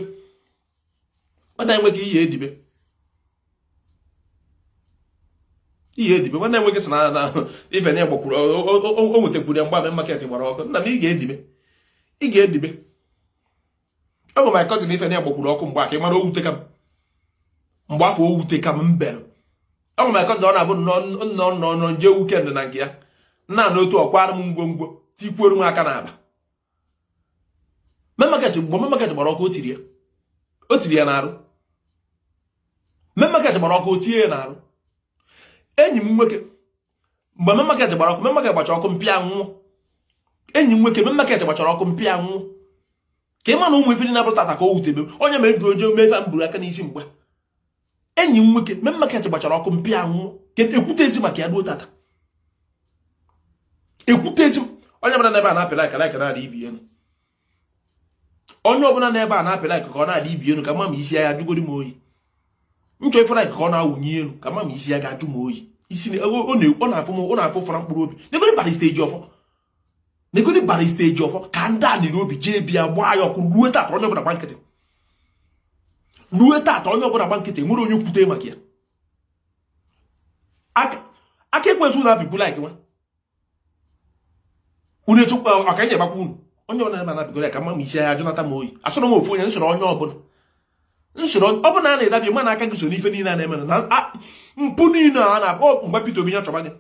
nwanne enweghị ihe edibe nwanne enweghị sị na ife na egbakwuru o nwetakwuru ya mgbe main market gbara ọkụ nna m ị ga-edibe enwe my cousin ife na gbakwuru ọkụ mgbe aka ịmara owute ka m mgbe afọ owute ka m mbere enwe my cousin ọ na-abụ nọ nje weekend na nke ya nna na otu ọkwara m ngwongwo tikwuru m aka n'aba main market gbara ọkụ o tiri ya n'arụ main market gbara ọkụ o tie ya n'arụ enyi m nwoke mgbe main market gbara ọkụ main market gbachara ọkụ mpịa nwụọ enyi m nwoke main market gbachara ọkụ mpịa nwụọ ka ịma na ụmụ ife dị na-abụrụ tata ka o wutebe onye ma eji oje mefe mburu aka n'isi mgbe enyi m nwoke main market gbachara ọkụ mpịa nwụọ ka ekwute ezi maka ya duo tata ekwute ezi onye ọbụla n'ebe a na-apịla aka like na-adị ibi enu onye ọbụla n'ebe a na-apịla aka ka ọ na-adị ibi enu ka mma ma isi ya jụgoro m oyi nchọ ife like ka ọ na-awụnye elu ka mma ma isi ya ga-ajụ m oyi isi ọ na-afụ fara mkpụrụ obi negodi bara steji ọfọ ka ndị a niri obi jee bịa gbaa ya ọkụ ruo tata onye ọbụla gba nkịtị nwere onye kwute maka ya aka ekwentị ụlọ apịpụ like nwa unu echukwu aka nye gbakwa unu onye ọbụla na apịpụ like ka mma ma isi ya jụnata m oyi asọrọ m ofu onye nsoro onye ọbụla ọbụna a na-edabi mana aka gị so n'ife niile a na-eme na mpụ niile a na-akpọ ngwa Peter Obi ya chọba gị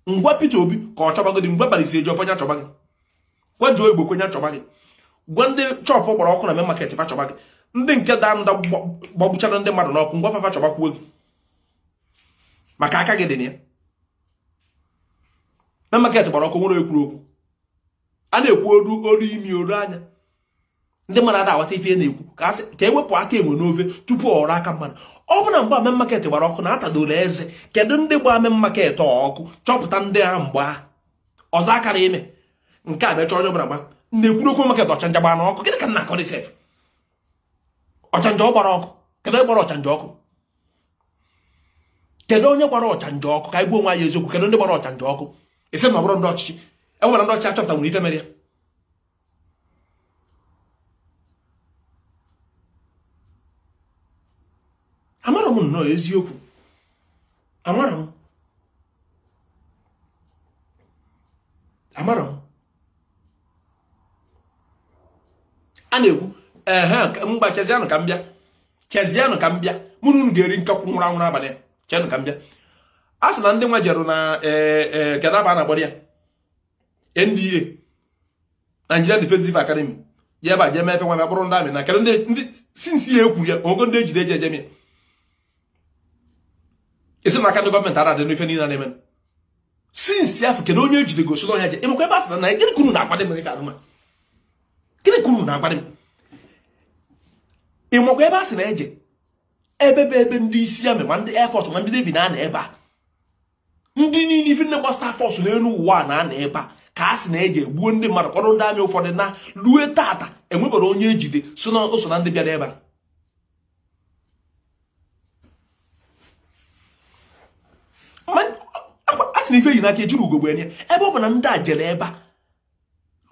ngwa Peter Obi ka ọ chọba gị mgbe balisi eji ọfọ ya chọba gị gwa Joe Igbo kwenye chọba gị gwa ndị chọpụ gbara ọkụ na main market fa chọba gị ndị nke daa nda gbagbuchara ndị mmadụ n'ọkụ ngwa fafa chọbakwuo gị maka aka gị dị na ya main market gbara ọkụ nwere ekwuru okwu a na-ekwu oru imi oru anya ndị mmadụ ada awata ife na-ekwu ka ewepụ aka enwe n'ofe tupu ọrụ aka mmadụ ọ bụ na mgbe main market gbara ọkụ na-atadoro eze kedu ndị gba main market ọkụ chọpụta ndị ahụ mgbe ọzọ akara ime nke a na-eche onye ọbụla gba na-ekwu okwu market ọchanja gbara n'ọkụ gịnị ka nna akọ dị sef ọchanja ọ gbara ọkụ kedu gbara ọchanja ọkụ kedu onye gbara ọchanja ọkụ ka anyị gbuo nwa ya eziokwu kedu ndị gbara ọchanja ọkụ isi na ọ bụrụ ndị ọchịchị enwere ndị ọchịchị achọpụta nwere ife mere ya amara m nnọọ eziokwu amara m a na-ekwu mgba chezianụ ka m bịa mụ na unu ga-eri nkakwu nwụrụ anwụrụ abalị chenụ ka m bịa a sị na ndị nwa jeru na kedaba a na-agbara ya NDA Nigerian Defensive Academy ya ebe a jee mefe nwa bụrụ ndị amị na kedu ndị sinsi ya ekwu ya ogo ndị ejide eje ejem ya isi na aka ndị gọọmenti ara dị n'ife niile na-eme sinsi afọ kedu onye ejide gosi n'ọnya je ịmakwa ebe a sị na gịnị kwuru na-agbadị m ife adụma gịnị kwuru na-agbadị m ịmakwa ebe a sị na eje ebe ndị isi amị ma ndị Air Force ma ndị Navy na-ana ebe a ndị niile ife nne gbasta force n'elu ụwa na-ana ebe a ka a sị na eje gbuo ndị mmadụ kpọrọ ndị amị ụfọdụ na rue tata enwebara onye ejide so na ndị bịara ebe a sị na ife yi n'aka ejiri ugogbe enye ebe ọ bụ na ndị a jere ebe a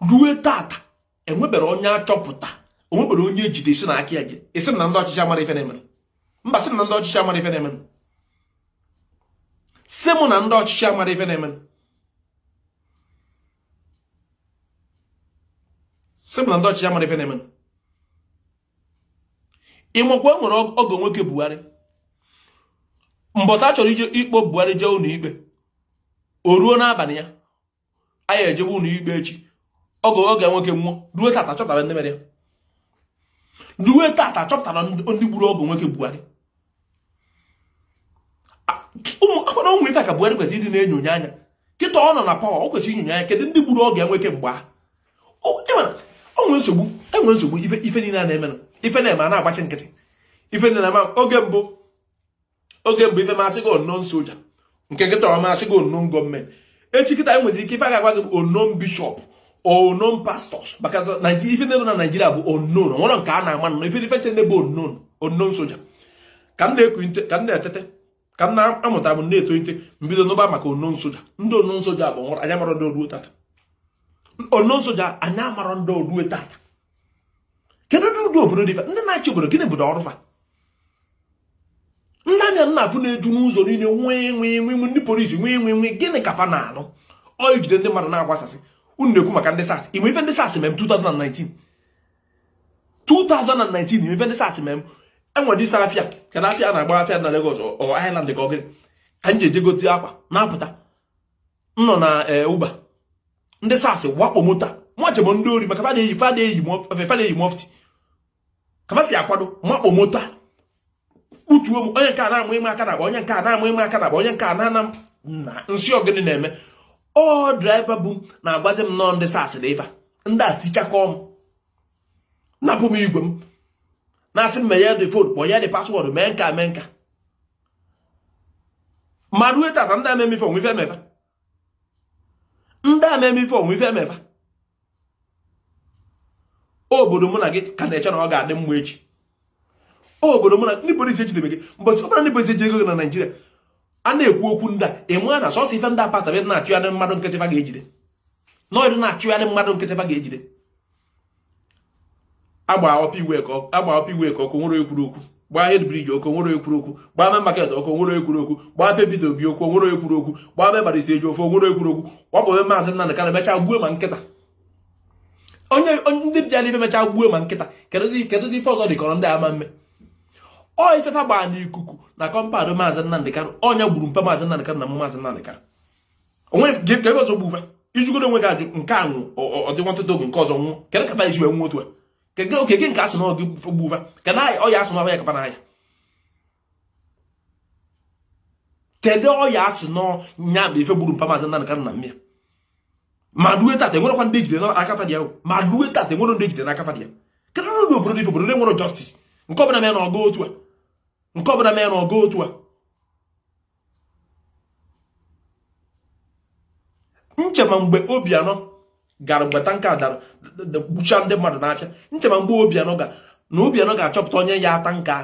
rue tata enwebara onye achọpụta onwebara onye ejide si na aka ya je esi na ndị ọchịchị amara ife na-emere mba sị na ndị ọchịchị amara ife na-emere sị mụ na ndị ọchịchị amara ife na-emere ịmakwa nwere oge nwoke Buhari mbọta chọrọ ije ikpo Buhari jee ụlọ ikpe o ruo n'abalị ya anyị ejebe ụlọ ikpe echi oge nwoke nwụọ ruo tata chọpụtara ndị mere ya ruo tata chọpụtara ndị gburu oge nwoke Buhari akwara ụmụ ife ka Buhari kwesịrị ịdị na-enyonye anya kịta ọ nọ na pawa o kwesịrị inyonye anya kedu ndị gburu oge nwoke mgbe enwere nsogbu ife niile a na-eme ife na-eme a na-agbachi nkịtị ife na-eme oge mbụ ife masị gị unknown soja nke nkịta ọ masị gị unknown gọọmenti echi kịta enwezi ike ife a ga-agwa gị unknown bishop unknown pastors maka ife na-eme na Naijiria bụ unknown nwere nke a na-ama nọ ife nche bụ unknown soja ka m na-etete ka m na-amụtara m na-etolite mbido n'ụba maka unknown soja ndị unknown soja bụ nwụrụ anya mara ndị oruo tata unknown soja anya mara ndị oruo tata kedu ụdị obodo dị ndị na-achị obodo gịnị bụ ọrụ fa ndị anya na-afụ na-eju n'ụzọ niile nwee ndị polisi nwee gịnị ka fa na-alụ ọ ijide ndị mmadụ na-agbasasị unu na-ekwu maka ndị SARS inwe ife ndị SARS mere 2019 2019 ife ndị sasị mem enwere dis afịa ka na afịa na-agba afịa na Lagos ọ Island ka ọ gịnị ka m ji eje gote akwa na-apụta nọ na Uber ndị sasị wakpo moto mụchem ndị ori maka fada eyi mofti ka si akwado makpo moto utuo m onye nke a na-amụ ime aka na onye nke a na-amụ ime aka na onye nke a na nsị ogene na-eme ọ driver bụ na-agbazi m nọ ndị sasị dị ife ndị a tichakọ m napụ m igwe m na-asị m meghe dị fon kpọọ ya dị paswọọdụ mee nka ma ruo tata ndị amemefe onwe ife emefa ndị amemefe onwe ife emefa obodo mụ na gị ka na-eche na ọ ga-adị mma echi obodo mụ na ndị polisi ejidebe gị mbọchị ọbụla ndị polisi eji ego gị na Naịjirịa a na-ekwu okwu ndị a ịmụ na sọsọ ife ndị apasabị na-achụgharị mmadụ nkịtịfa ga-ejide n'ọdụ na-achụgharị mmadụ nkịtịfa ga-ejide agba ọpụ iwe ka ọkụ nwere ekwuru okwu gbaa Head Bridge okwu nwere ekwuru okwu gbaa Main Market okwu nwere ekwuru okwu gbaa Peter Obi okwu nwere ekwuru okwu gbaa Members Stage ofu nwere ekwuru okwu gbapụ Maazị Nnamdi Kanu emechaa gbuo ma nkịta onye ndị bịara ife mechaa gbuo ma nkịta kedụzi ife ọzọ dịkọrọ ndị ama mme ọ ifefa gbaa n'ikuku na kọmpadụ Maazị Nnamdi Kanu ọnya gburu mpe Maazị Nnamdi Kanu na Maazị Nnamdi Kanu onwe ebe ọzọ gbufa ijugodo onwe gị ajụ nke anwụ ọdịnwantụta oge nke ọzọ nwụọ kedụ kafa isi wee nwụ otu a oke gị nke asụ na oge gbufa ka na ọya asụ n'ọhịa kafa n'ahịa kedu ọya asụ n'nya bụ ife gburu mpa Maazị Nnamdi Kanu na mmịa ma duwe tata enwerekwa ndị ejide n'aka fadị ahụ ma duwe tata enwere ndị ejide n'aka fadị ya kedụ n'oge obodo ife obodo enwere justice nke ọbụla mee na ọga otu a nke ọbụla mee na ọga otu a nchema mgbe Obianọ gara mgbe tanka dara gbucha ndị mmadụ n'afịa nchema mgbe Obianọ ga-achọpụta onye ya ata nka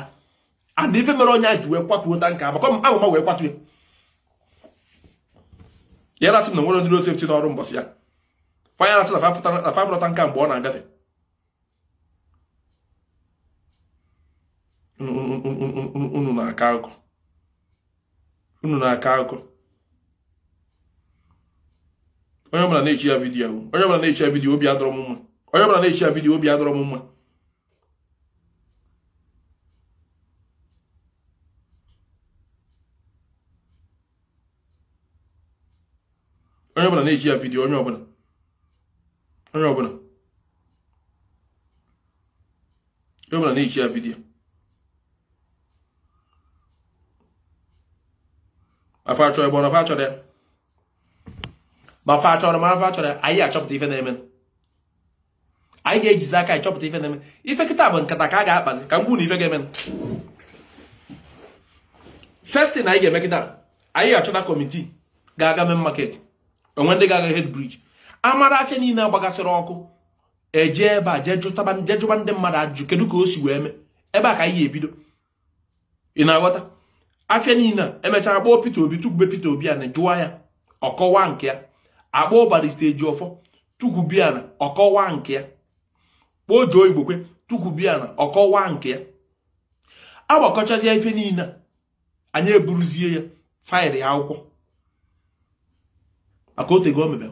adị ife mere onye a ji wee kwatuo tanka maka amụma wee kwatuo ya rasị na nwere ndị road safety n'ọrụ mbọsị ya fanya rasị na fafụrọ tanka mgbe ọ na-agafe unu na-aka akụkọ onye ọbụla na-echi ya vidiyo onye ọbụla na-echi ya vidiyo obi adọrọ m mma onye ọbụla na-echi ya vidiyo obi adọrọ m mma onye ọbụla na-echi ya vidiyo onye ọbụla na-echi ya vidiyo afa achọ ebe ọ na-afa achọrọ ya ma fa achọrọ ya anyị achọpụta ife na-eme anyị ga-ejizi aka anyị chọpụta ife na-eme ife kịta bụ nkata ka a ga-akpazi ka mgbu na ife ga-eme first thing anyị ga-eme kịta anyị achọta kọmitii ga-aga Main Market onwe ndị ga-aga Head Bridge amara afịa niile agbagasịrị ọkụ eje ebe a jee jụba ndị mmadụ ajụjụ kedu ka o si wee mee ebe a ka anyị ga-ebido ị na-aghọta afịa niile emechara gboo Peter Obi tukwube Peter Obi a na jụwa ya ọkọwa nke ya akpọ Barrister Ejiofor tukwubia na ọkọwa nke ya kpọọ Joe Igbokwe tukwubia na ọkọwa nke ya agbakọchazie ife niile anyị eburuzie ya faịlị ya akwụkwọ maka otego omebe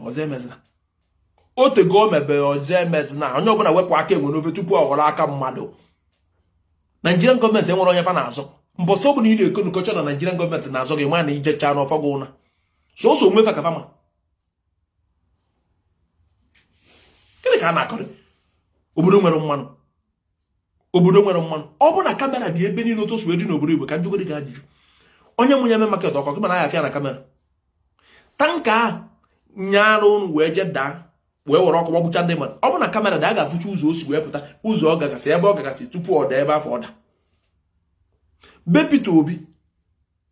ọzọ emezina onye ọbụla wepụ aka enwe n'ofe tupu ọ ghọrọ aka mmadụ Nigerian gọọmenti enwere onye fa na-azọ mbọsọ ọ bụ na ị na-ekonukọcha na Nigerian gọọmenti na-azọ gị ma na ijecha n'ọfọ gị ụna sọsọ onwe fa kafa ma gịnị ka a na-akọrị obodo nwere mmanụ ọ bụ na kamera dị ebe niile otu wee dị n'obodo Igbo ka njụgodi gị ajụjụ onye nwunye Main Market ọkọ gị mana ya afịa na kamera tanka a nyaara ụnụ wee je daa wee were ọkụ gbagbucha ndị mmadụ ọ bụ na kamera da a ga-afụcha ụzọ o si wee pụta ụzọ ọ gagasị ebe ọ gagasị tupu ọ daa ebe afọ ọ da be Peter Obi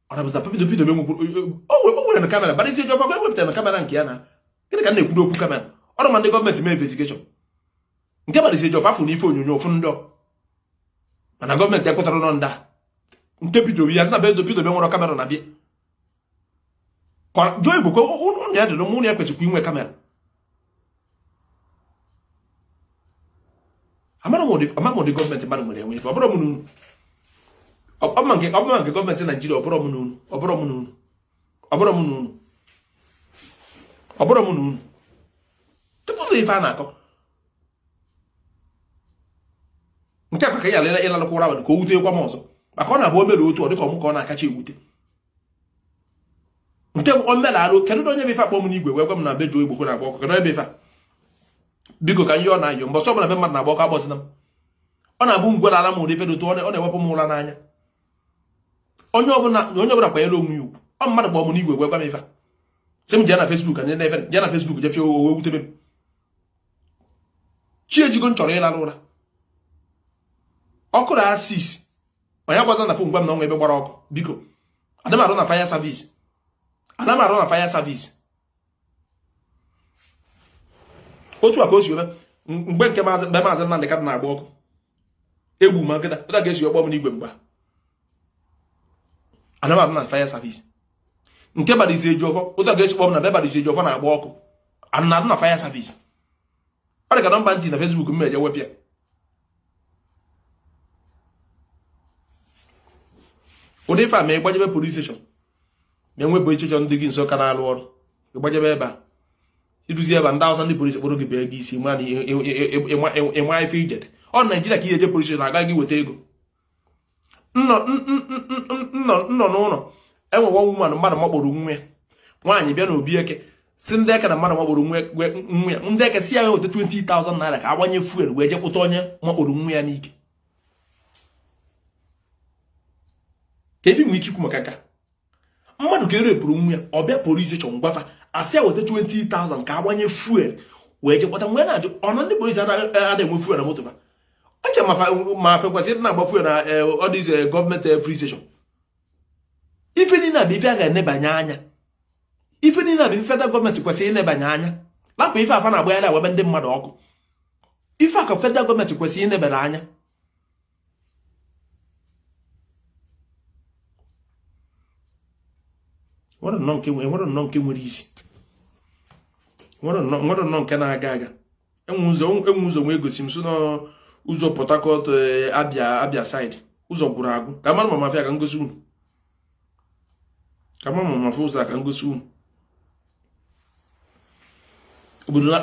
ọ na-abụza Peter Obi o nwere na kamera Barrister Ejiofor ewepụtara na kamera nke ya na gịnị ka na-ekwudo okwu kamera ọrụ ma ndị gọọmenti mee investigeshọn nke Barrister Ejiofor afụ n'ife onyonyo ofu ndị mana gọọmenti ekwetara nọ ndị nke Peter Obi ya sị na Peter Obi nwere kamera na bịa Joe Igbokwe ụnụ ya dịrị ụnụ ya kwesịkwa inwe kamera amara m ụdị gọọmenti mmadụ nwere enwe ife ọbụrụ m n'unu ọbụma nke gọọmenti Naijiria ọbụrụ m n'unu tupu ife a na-akọ nke akwa ka ya lele ịlalụkwa ụra abalị ka o wutekwa m ọzọ maka ọ na-abụ omere otu ọ dịka ọmụ ka ọ na-akacha ewute nke omenala kedu na onye bụ ife akpọ m n'igwe wee gwa m na be Joe Igbokwe na-agba ọkụ kedu ebe ife a biko ka ihe ọ na-ayọ mbọsọ ọbụla be mmadụ na-agba ọkụ agbọsịna m ọ na-abụ ngwe na ala m ụdị ife dị otu ọ na-ewepụ m ụra n'anya onye ọbụla kwanyere onwe ya ugwu ọ mmadụ kpọ m n'igwe wee gwa m ife sị m jee na Facebook anyị na-efe jee na Facebook jefie owe wutebe m chi ejigo m chọrọ ịlara ụra ọkụ na asis onye gbata na fon gwa m na ọnwa ebe gbara ọkụ biko ana m arụ na fire service otu a ka o si eme mgbe nke maazị Nnamdị Kanu na-agba ọkụ egwu ma nkịta ụta ga-esi ọkpọ m n'igwe mgba ana m arụ na fire service nke Barizi Ejiofọ ụta ga-esi kpọ m na be Barizi Ejiofọ na-agba ọkụ ana na fire service ọ dị ka nọmba ntị na Facebook m eje wepịa ụdị ife a ma ịgbajebe police station ma enwe police station ndị gị nso ka na-alụ ọrụ ịgbajebe ebe a iduzi ebe ndị Hausa ndị polisi kpọrọ gị bee gị isi ma na ịma ife ijede ọ Naijiria ka ihe eje police station agaghị weta ego nnọ n'ụlọ enwe nwa woman mmadụ makpọrọ nwa ya nwaanyị bịa na obi eke si ndị eke na mmadụ makpọrọ nwa ya ndị eke si ya weta 20,000 naira ka agbanye fuel wee jekpụta onye makpọrọ nwa ya n'ike ka ebi nwee ike ikwu maka nka mmadụ ka erepụrụ nwa ya ọ bịa polisi station gwafa asịa weta 20,000 ka agbanye fuel wee jekpọta nwa ya na-ajụ ọnụ ndị polisi ada enwe fuel na moto fa oche ma fekwasị na-agba fuel na ọdịzi gọọmenti free station ife niile bụ ife a ga-enebanye anya ife niile bụ ife federal gọọmenti kwesịrị inebanye anya lapụ ife afa na-agba ya na-ewebe ndị mmadụ ọkụ ife a ka federal gọọmenti kwesịrị inebere anya nwere nnọọ nke nwere isi nwere nnọọ nke na-aga aga enwe ụzọ nwee gosi m so n'ụzọ Port Harcourt Abia side ụzọ gwụrụ agwụ ka mmadụ ma mafia ka ngosi unu ka mmadụ ma mafia ụzọ ka ngosi unu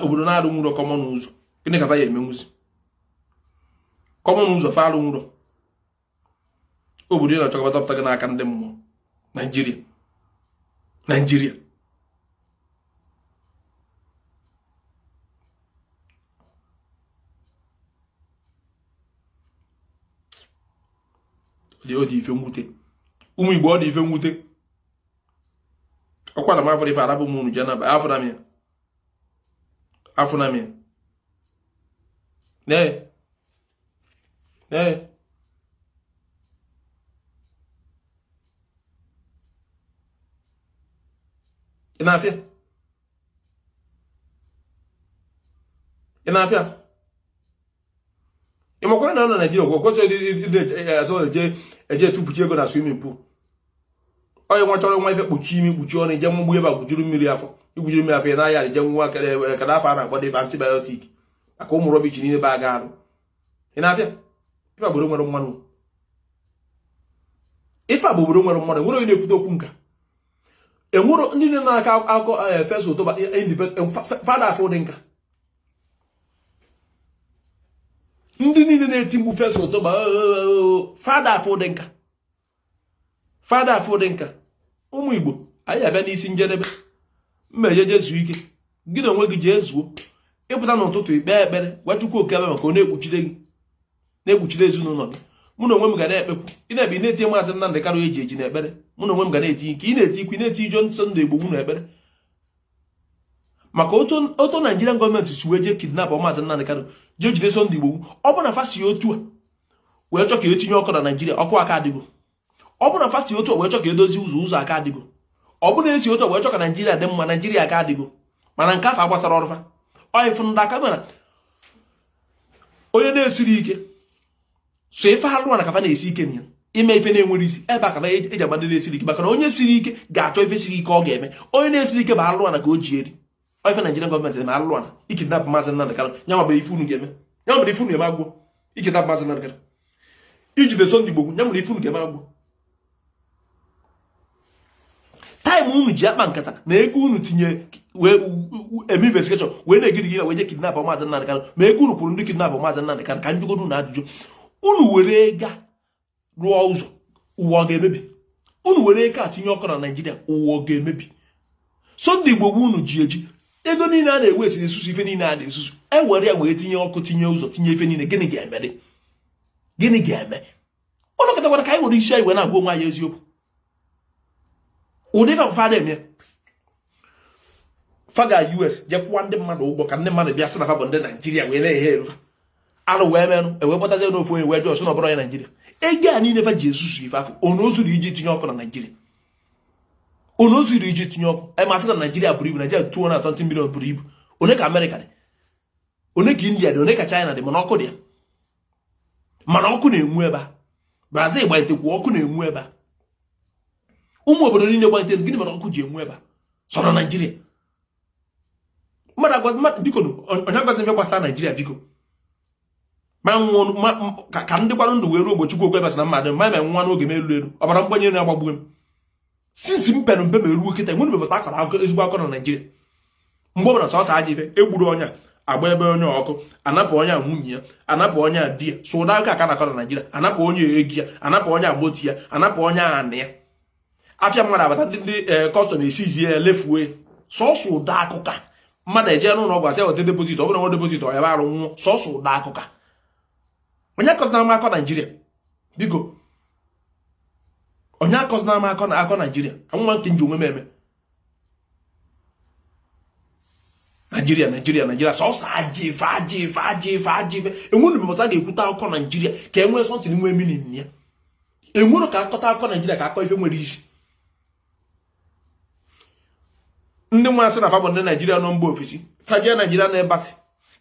obodo na-arụ nwụrọ kọmọn ụzọ gịnị ka fa ya emenwuzi kọmọn ụzọ fa arụ nwụrọ obodo ị na-achọ dọpụta gị n'aka ndị mmụọ Nigeria ọ dị ife mwute ụmụ Igbo ọ dị ife mwute ọkwa na m afọ ife arabụ m unu je na afọ na m ị na-afịa ị makwara na Naijiria kwekọchọ eje etufuchi ego na swimming pool onye nwa chọrọ nwa ife kpuchi imi kpuchi ọnụ ije mgbu ebe a gwujuru mmiri afọ igwujuru mmiri afọ n'ahịa ije nwa kada afọ a na-akpọ ife antibiotik maka ụmụ rọbichi niile be aga arụ ị na-afịa ife obodo nwere mmanụ nwere onye na-ekwute okwu nka enwero ndị na-aka akọ First October fada afọ dị nka ndị niile na-eti mgbu First October fada afọ dị nka ụmụ Igbo anyị abịa n'isi njedebe mma ejeje zuo ike gị na onwe gị jee zuo ịpụta n'ụtụtụ ikpe ekpere gwa Chukwu okebe maka ọ na-ekpuchide gị na-ekpuchide ezinụlọ gị mụ na onwe m ga na-ekpekwu ị na-ebe na-eti maazị Nnamdị Kanu eji na ekpere mụ na onwe m ga na-eti ike ị na-eti ikwu ị na-eti ijo nsọ ndị Igbo na ekpere maka oto Naijiria gọọmenti si wee jee kidnap maazị Nnamdị Kanu jee jide Sunday Igbogu ọ bụ na fasi otu a wee chọ ka etinye ọkụ na Naijiria ọkụ aka adịgo ọ bụ na fasi otu a wee chọ ka edozi ụzọ aka adịgo ọ bụ na esi otu a wee chọ ka Naijiria dị mma Naijiria aka adịgo mana nke afọ agbasara ọrụfa ọyịfụ ndị aka mana onye na-esiri ike so ife ha lụwa na kafa na-esi ike na ya ime ife na-enwere isi ebe a kafa eji agba ndị na-esiri ike maka na onye siri ike ga-achọ ife siri ike ọ ga-eme onye na-esiri ike bụ alụwa na ka o ji eri ife Naijiria gọọmenti na alụwa na ikidnap maazị Nnamdị Kanu ya nwere ife unu ga-eme ya nwere ife unu ga-eme agwọ ikidnap maazị Nnamdị Kanu ijide Sunday Igbogu ya nwere ife unu ga-eme agwọ taịm unu ji akpa nkata na ego unu tinye wee eme investigeshọn wee na-egide gị wee je kidnap maazị Nnamdị Kanu ma ego unu kwuru ndị kidnap maazị Nnamdị Kanu ka njụgodu na ajụjụ unu were ego rụọ ụzọ ụwa ga-emebi. Unu were ego atinye ọkụ na Nigeria ụwa ga-emebi. So ndị Igbo unu ji eji ego niile a na-ewe esi esusu ife niile a na-esusu were ya wee tinye ọkụ tinye ụzọ tinye ife niile gịnị ga-eme? Gịnị ga-eme? Ụlọ kọtakwara ka anyị were isi anyị wee na-agwa onwe anyị eziokwu. Ụdị ife fada eme faga US jekwụwa ndị mmadụ ụgbọ ka ndị mmadụ bịa sị na fa bụ ndị Naijiria wee na-ehe erufa alụ wee menụ ewee kpọtazie n'ofu onye wee jụọ sị na ọbụrụ onye Naijiria. Ego a niile fa ji esusu ife afọ onozuru iji tinye ọkụ na Naijiria. Onozuru iji tinye ọkụ anyị masị na Naijiria buru ibu. Naijiria 220 million buru ibu. One ka Amerịka dị, one ka India dị, one ka China dị, mana ọkụ dị ya. Mana ọkụ na-enwu ebe a. Brazil gbanyetekwu ọkụ na-enwu ebe a. Ụmụ obodo niile gbanyetere gịnị mere ọkụ ji enwu ebe a? So na Naijiria mmadụ biko onye agwazi m gbasara Naijiria biko ka ndị kwara ndụ wee ruo ogbochi okwu ebasị na mmadụ ma nwa n'oge m elu ọbara mgbanye elu agbagbuo m sinsi mpenụ mpe ma eruo kịta nwere mebasa akọrọ akụkọ ezigbo akọ na Naijiria. Mgbe ọbụla sọsọ aja ife egburu onye agba ebe onye ọkụ anapụ onye nwunye ya anapụ onye di ya so ụda aka na-akọ na Naijiria anapụ onye egi ya anapụ onye agboti ya anapụ onye anị ya afịa mmadụ abata ndị kọstọm esizie ya lefuo ya sọsọ ụda akụkọ mmadụ eje n'ụlọ ọgwụ asị weta depozit ọ bụrụ nwe depozit ọ ebe arụ nwụọ sọsọ ụda akụkọ. Onye akọzina m akọ Naijiria biko onye akọzina m akọ Naijiria ka nwa nke nji onwe m eme Naijiria sọsọ ajife enwere mbọsa ga-ekwute akụkọ Naijiria ka e nwee sọntịn nwee minin ya. Enwere ka akọta akụkọ Naijiria ka akọ ife nwere isi. Ndị nwa asị na fa bụ ndị Naijiria nọ mba ofesi faje Naijiria na embasi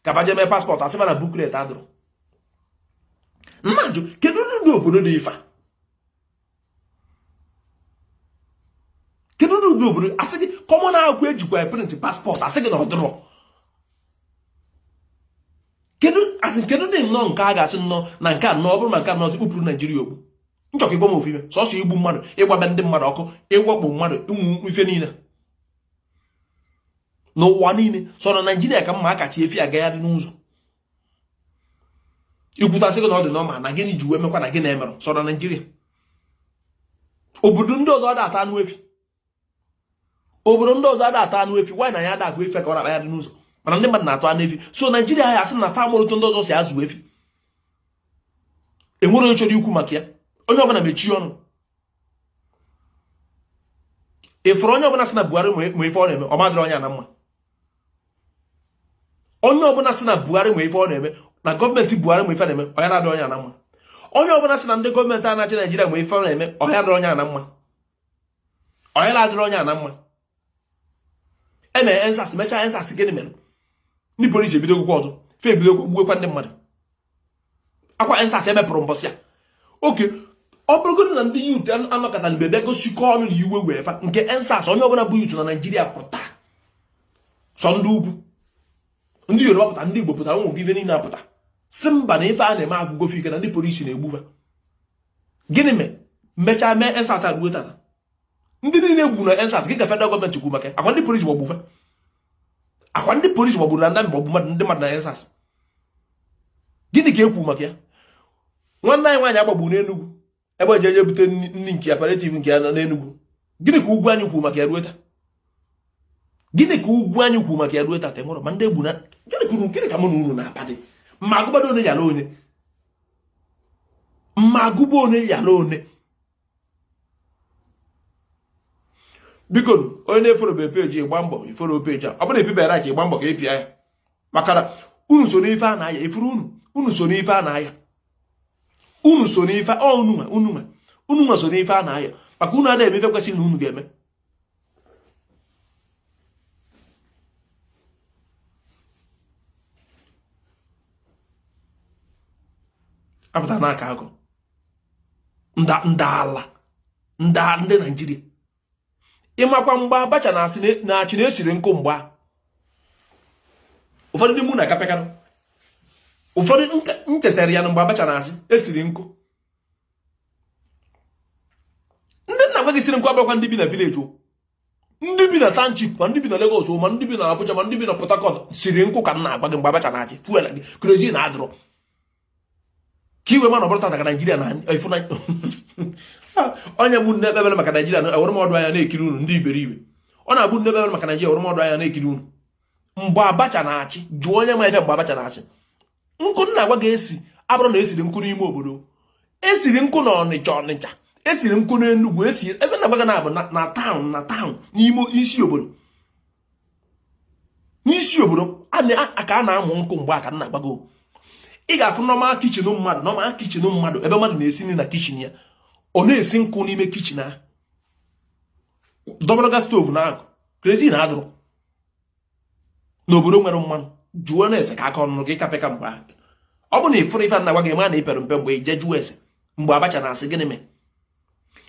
ka faje mee paspọtụ asị na buklet adụrụ. Mmajụ kedu ndị obodo dị ife? Kedu ndị obodo asị gị kọmọn akwụkwọ ejikwa print paspọtụ asị gị na ọdụrọ? Kedu ndị nnọọ nke a ga-asị nnọọ na nke a nnọọ ọ bụrụ ma nke a nnọọ kpụpụrụ Naijiria ogbu nchọka ịgwa m ofu ime sọsọ igbu mmadụ ịgwabe ndị mmadụ ọkụ ịwakpo mmadụ ụmụ ife niile n'ụwa niile so na Naijiria ka mma akachi efi agagharị n'ụzọ ikwutasị gị na ọ dị n'ọma na gịnị ji wee mekwa na gịnị emerụ so na Naijiria. Obodo ndị ọzọ ada ata anụ efi nwaanyị na ya ada afụ efi ka ọ na-akpa ya dị n'ụzọ mana ndị mmadụ na-atụ anụ efi. So Naijiria ya asị na famụlụtụ ndị ọzọ si azụ efi enwere onye chọrọ ikwu maka ya. Onye ọbụla mechie ọnụ. Ịfụrụ onye ọbụla sị na Buhari ma ife ọ na-eme ọ madịrị onye a na mma. Onye ọbụla sị na Buhari ma ife ọ na-eme na gọọmenti Buhari ma ife na-eme ọ ya na-adị onye a na mma. Onye ọbụla sị na ndị gọọmenti a na-achị Naijiria ma ife ọ na-eme ọ ya dịrị onye a na mma. Ọ ya na-adịrị onye a na mma. Emee ensas mechaa ensas gịnị mere? Ndị polisi ebido okwu ọzọ fe ebido gbugekwa ndị mmadụ akwa ensas emepụrụ mbọsị ya. Oke ọ bụrụgodị na ndị yut anọkọta mgbe bịa gosikọ ọnụ na iwe wee fa nke ensas onye ọbụla bụ yut na Naijiria pụta sọ ndị ugwu ndị Yoruba pụta ndị Igbo pụtara ụmụ ife niile apụta si mba na ife a na-eme agụgofe ike na ndị polisi na-egbufa. Gịnị mee mechaa mee ensas agbuo tata ndị niile egbu na ensas gị ka federal gọọmenti kwu maka akwa ndị polisi gbagbufa akwa ndị polisi gbagburu na ndị gbagbu ndị mmadụ na ensas gịnị ka ekwu maka ya? Nwanne anyị nwaanyị agbagbu n'Enugu ebe eje eje bute nri nke aparativ nke ya n'Enugu gịnị ka ugwu anyị kwu maka ya ruo taa? Gịnị ka ugwu anyị kwu maka ya ruo taa temụrụ ma ndị egbu na gịnị ka mụ na unu na-apadị mma agụbado onye yala onye mma agụba onye yala onye. Biko onye na-eforobe peji ịgba mbọ iforo peji a ọ bụrụ epibere ka ịgba mbọ ka ịpịa ya maka na unu so n'ife a na-aya ifuru unu so n'ife a na-aya unu so n'ife unu nwa so n'ife a na-aya maka unu adịghị emefe kwesịrị na unu ga-eme. Apụta n'aka agụ ndị Naijiria ịmakwa mgba Abacha na-achị na-esiri nkụ mgba ụfọdụ ndị mụ na kapịkanụ ụfọdụ nchetara ya na mgbe Abacha na-achị esiri nkụ ndị nna gwa gị siri nkụ abụrụkwa ndị bi na vileji ndị bi na township ma ndị bi na Lagos ma ndị bi na Abuja ma ndị bi na Port Harcourt siri nkụ ka m na-agwa gị mgbe Abacha na-achị fuel gị kerozin na-adịrọ ka iwe mana ọbụrụ ka Naijiria na ifuna onye bụ nne ebebere maka Naijiria na ọdụ anya na-ekiri unu ndị iberibe ọ na-abụ nne ebebere maka Naijiria ọdụ anya na-ekiri unu mgbe Abacha na-achị jụọ onye ma ife mgbe Abacha na-achị nkụ na-agwa ga-esi abụrụ na esiri nkụ n'ime obodo esiri nkụ na Ọnịcha esiri nkụ n'Enugu ebe na-agbaga na abụ na taụn n'ime isi obodo n'isi obodo ka a na-amụ nkụ mgbe aka na-agbago ị ga-afụ normal kitchen mmadụ ebe mmadụ na-esi nri na kitchen ya ọ na-esi nkụ n'ime kitchen ha dọbaraga stovu na akụ krezi na adụrụ n'obodo nwere mmanụ jụọ na-ese ka aka ọnụnụ gị kapịka mgbe ahụ ọ bụ na ịfụrụ ife na-agwa gị ma na ipere mpe mgbe ije jụọ ese mgbe Abacha na-asị gịnị mee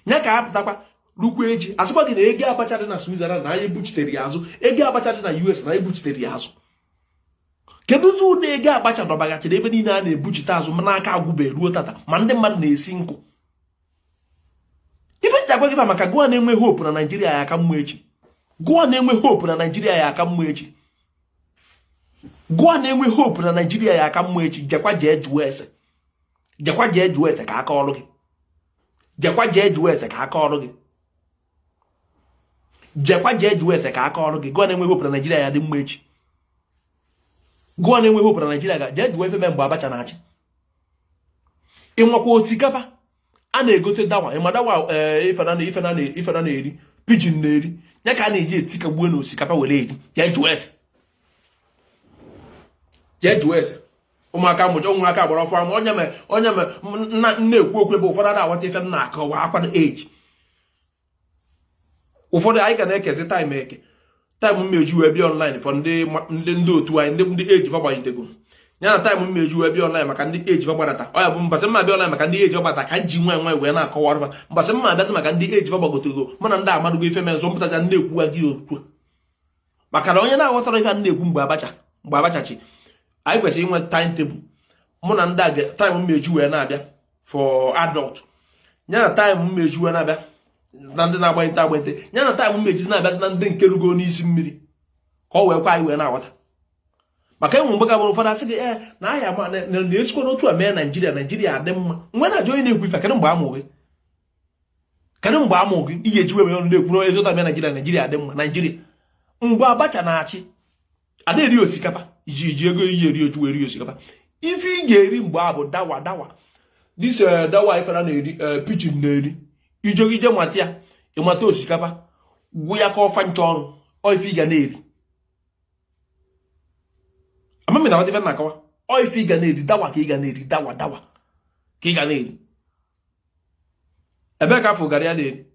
nya ka apụtakwa rukwa eji asịkwa gị na ego Abacha dị na Switzerland na anyị ebuchitere ya azụ ego Abacha dị na US na anyị ebuchitere ya azụ kedu ụzọ ụdị ego Abacha dọbaghachiri ebe niile a na-ebuchite azụ n'aka agwụbe ruo tata ma ndị mmadụ na-esi nkụ ife nji agwa gị maka gụwa na-enwe hope na Naijiria ya aka mma echi gụwa na-enwe hope na Naijiria ya aka mma echi gụwa na-enwe hope na Naijiria ya aka mma echi jekwa jee jụọ ese ka aka ọrụ gị jekwa jee jụọ ese ka aka ọrụ gị jekwa jee jụọ ese ka aka ọrụ gị gụwa na-enwe hope na Naijiria ya dị mma echi gụọ na-enwe hope na Naijiria ga jee jụọ efe mgbe Abacha na-achị ịnwakwa osikapa a na-egote dawa ịma dawa ife na na-eri pidgin na-eri ya ka a na-eji etikagbuo na osikapa were eri jee jụọ ese ụmụaka mụcha ụmụaka gbara ọfọ ama onye na-ekwu okwu ebe ụfọdụ na-aghọta ife m na-akọwa akwa eji ụfọdụ anyị ga na-ekezi taịm mmeju wee bịa online for ndị otu anyị ndị eji fa gbanyitego ya na taịm mmeju wee bịa online maka ndị eji fa gbadata ọ ya bụ mbasị mma bịa online maka ndị eji gbadata ka nji nwa wee na-akọwara fa mbasị mma abịasị maka ndị eji fa gbagotego mana ndị amadugo ife mee nso mpụtacha ndị ekwuwa gị okwu maka na onye na-aghọtara ife na-ekwu mgbe Abacha chi anyị kwesịrị inwe timetable mụ na ndị taịm mmeju wee na-abịa for adult ya na taịm mmeju wee na-abịa na ndị na-agbanyete agbanyete ya na taịm mmeji na-abịazi na ndị nke rugo n'isi mmiri ka ọ wee kwa anyị wee na-aghọta maka enwe mgbe gabụrụ ụfọdụ asị gị na ahịa ma na-esikwa n'otu a mee Naijiria adị mma nwe na-ajụ onye na-ekwu ife kedụ mgbe amụ gị ihe eji wee ọnụ na-ekwu na onye zụta mee Naijiria adị mma Naijiria mgbe Abacha na-achị ada eri osikapa iji ego iyi eri otu eri osikapa ife ị ga-eri mgbe a bụ dawa dis dawa ife na-eri pidgin na-eri ije nwata ya ịmata osikapa gwụ ya ka ọfa ncha ọrụ oife ị ga na-eri amami na watife na-akọwa oife ị ga na-eri dawa ka ị ga na-eri dawa ka ị ga na-eri ebe ka afọ gara ya na-eri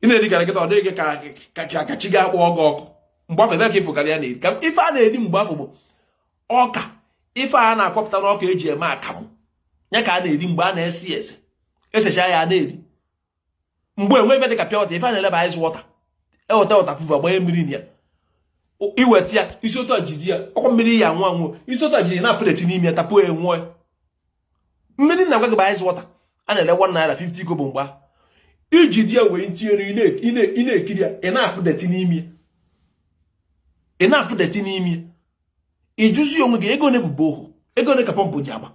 ị na-eri gara kịta ọ dịghị ka chi ga-akpọ ọgụ ọkụ mgbe afọ ebe ka ịfụ gara ya na-eri ka ife a na-eri mgbe afọ bụ ọka ife a na-akọpụta n'ọka eji eme akamụ ya ka a na-eri mgbe a na-esi ese esecha ya na-eri mgbe enwe ife dị ka pịa wọta ife a na-eleba ice water eweta wọta pụva gbanye mmiri na ya iweta ya isi otu ajidi ya ọkwa mmiri ya anwụ isi otu ajidi na-afụdeti n'ime ya tapuo ya nwụọ ya mmiri na-agwa gị ba ice water a na-ele 1 naira 50 kobo mgba iji di ya wee tinyere ị na-ekiri ya ị na-afụdeti n'ime ya ịjụzi onwe gị ego one bụ ohu ego one ka pọmpụ ji agba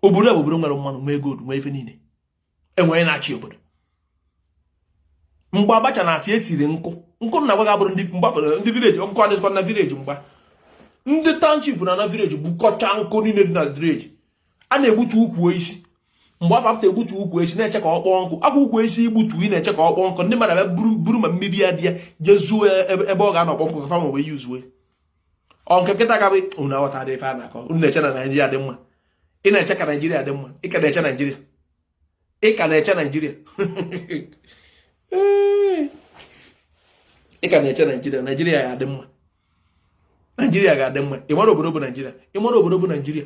obodo a obodo nwere mmanụ nwee gold nwee ife niile enwere na-achị obodo mgbe Abacha na-achị esiri nkụ na-agwa ga-abụrụ ndị vileji nkụ adịzikwa na vileji mgba ndị township na vileji bukọcha nkụ niile dị na vileji a na-egbutu ukwu isi mgbe afọ apụta egbutu ukwu isi na-eche ka ọ kpọọ nkụ akwa ukwu isi igbutu ị na-eche ka ọ kpọọ nkụ ndị mmadụ abịa buru ma mmiri ya dị ya jezuo ebe ọ ga-anọ kpọ nkụ ka fa ma wee yuzuo ọ nke nkịta gabụ unu aghọta dị ife a na-akọ unu na-eche na Naijiria dị mma ị na-eche ka Naijiria dị mma ị ka na-eche Naijiria ị ka na-eche Naijiria ị ka na-eche Naijiria ya adị mma Naijiria ga-adị mma ị mara obodo bụ Naijiria ị mara obodo bụ Naijiria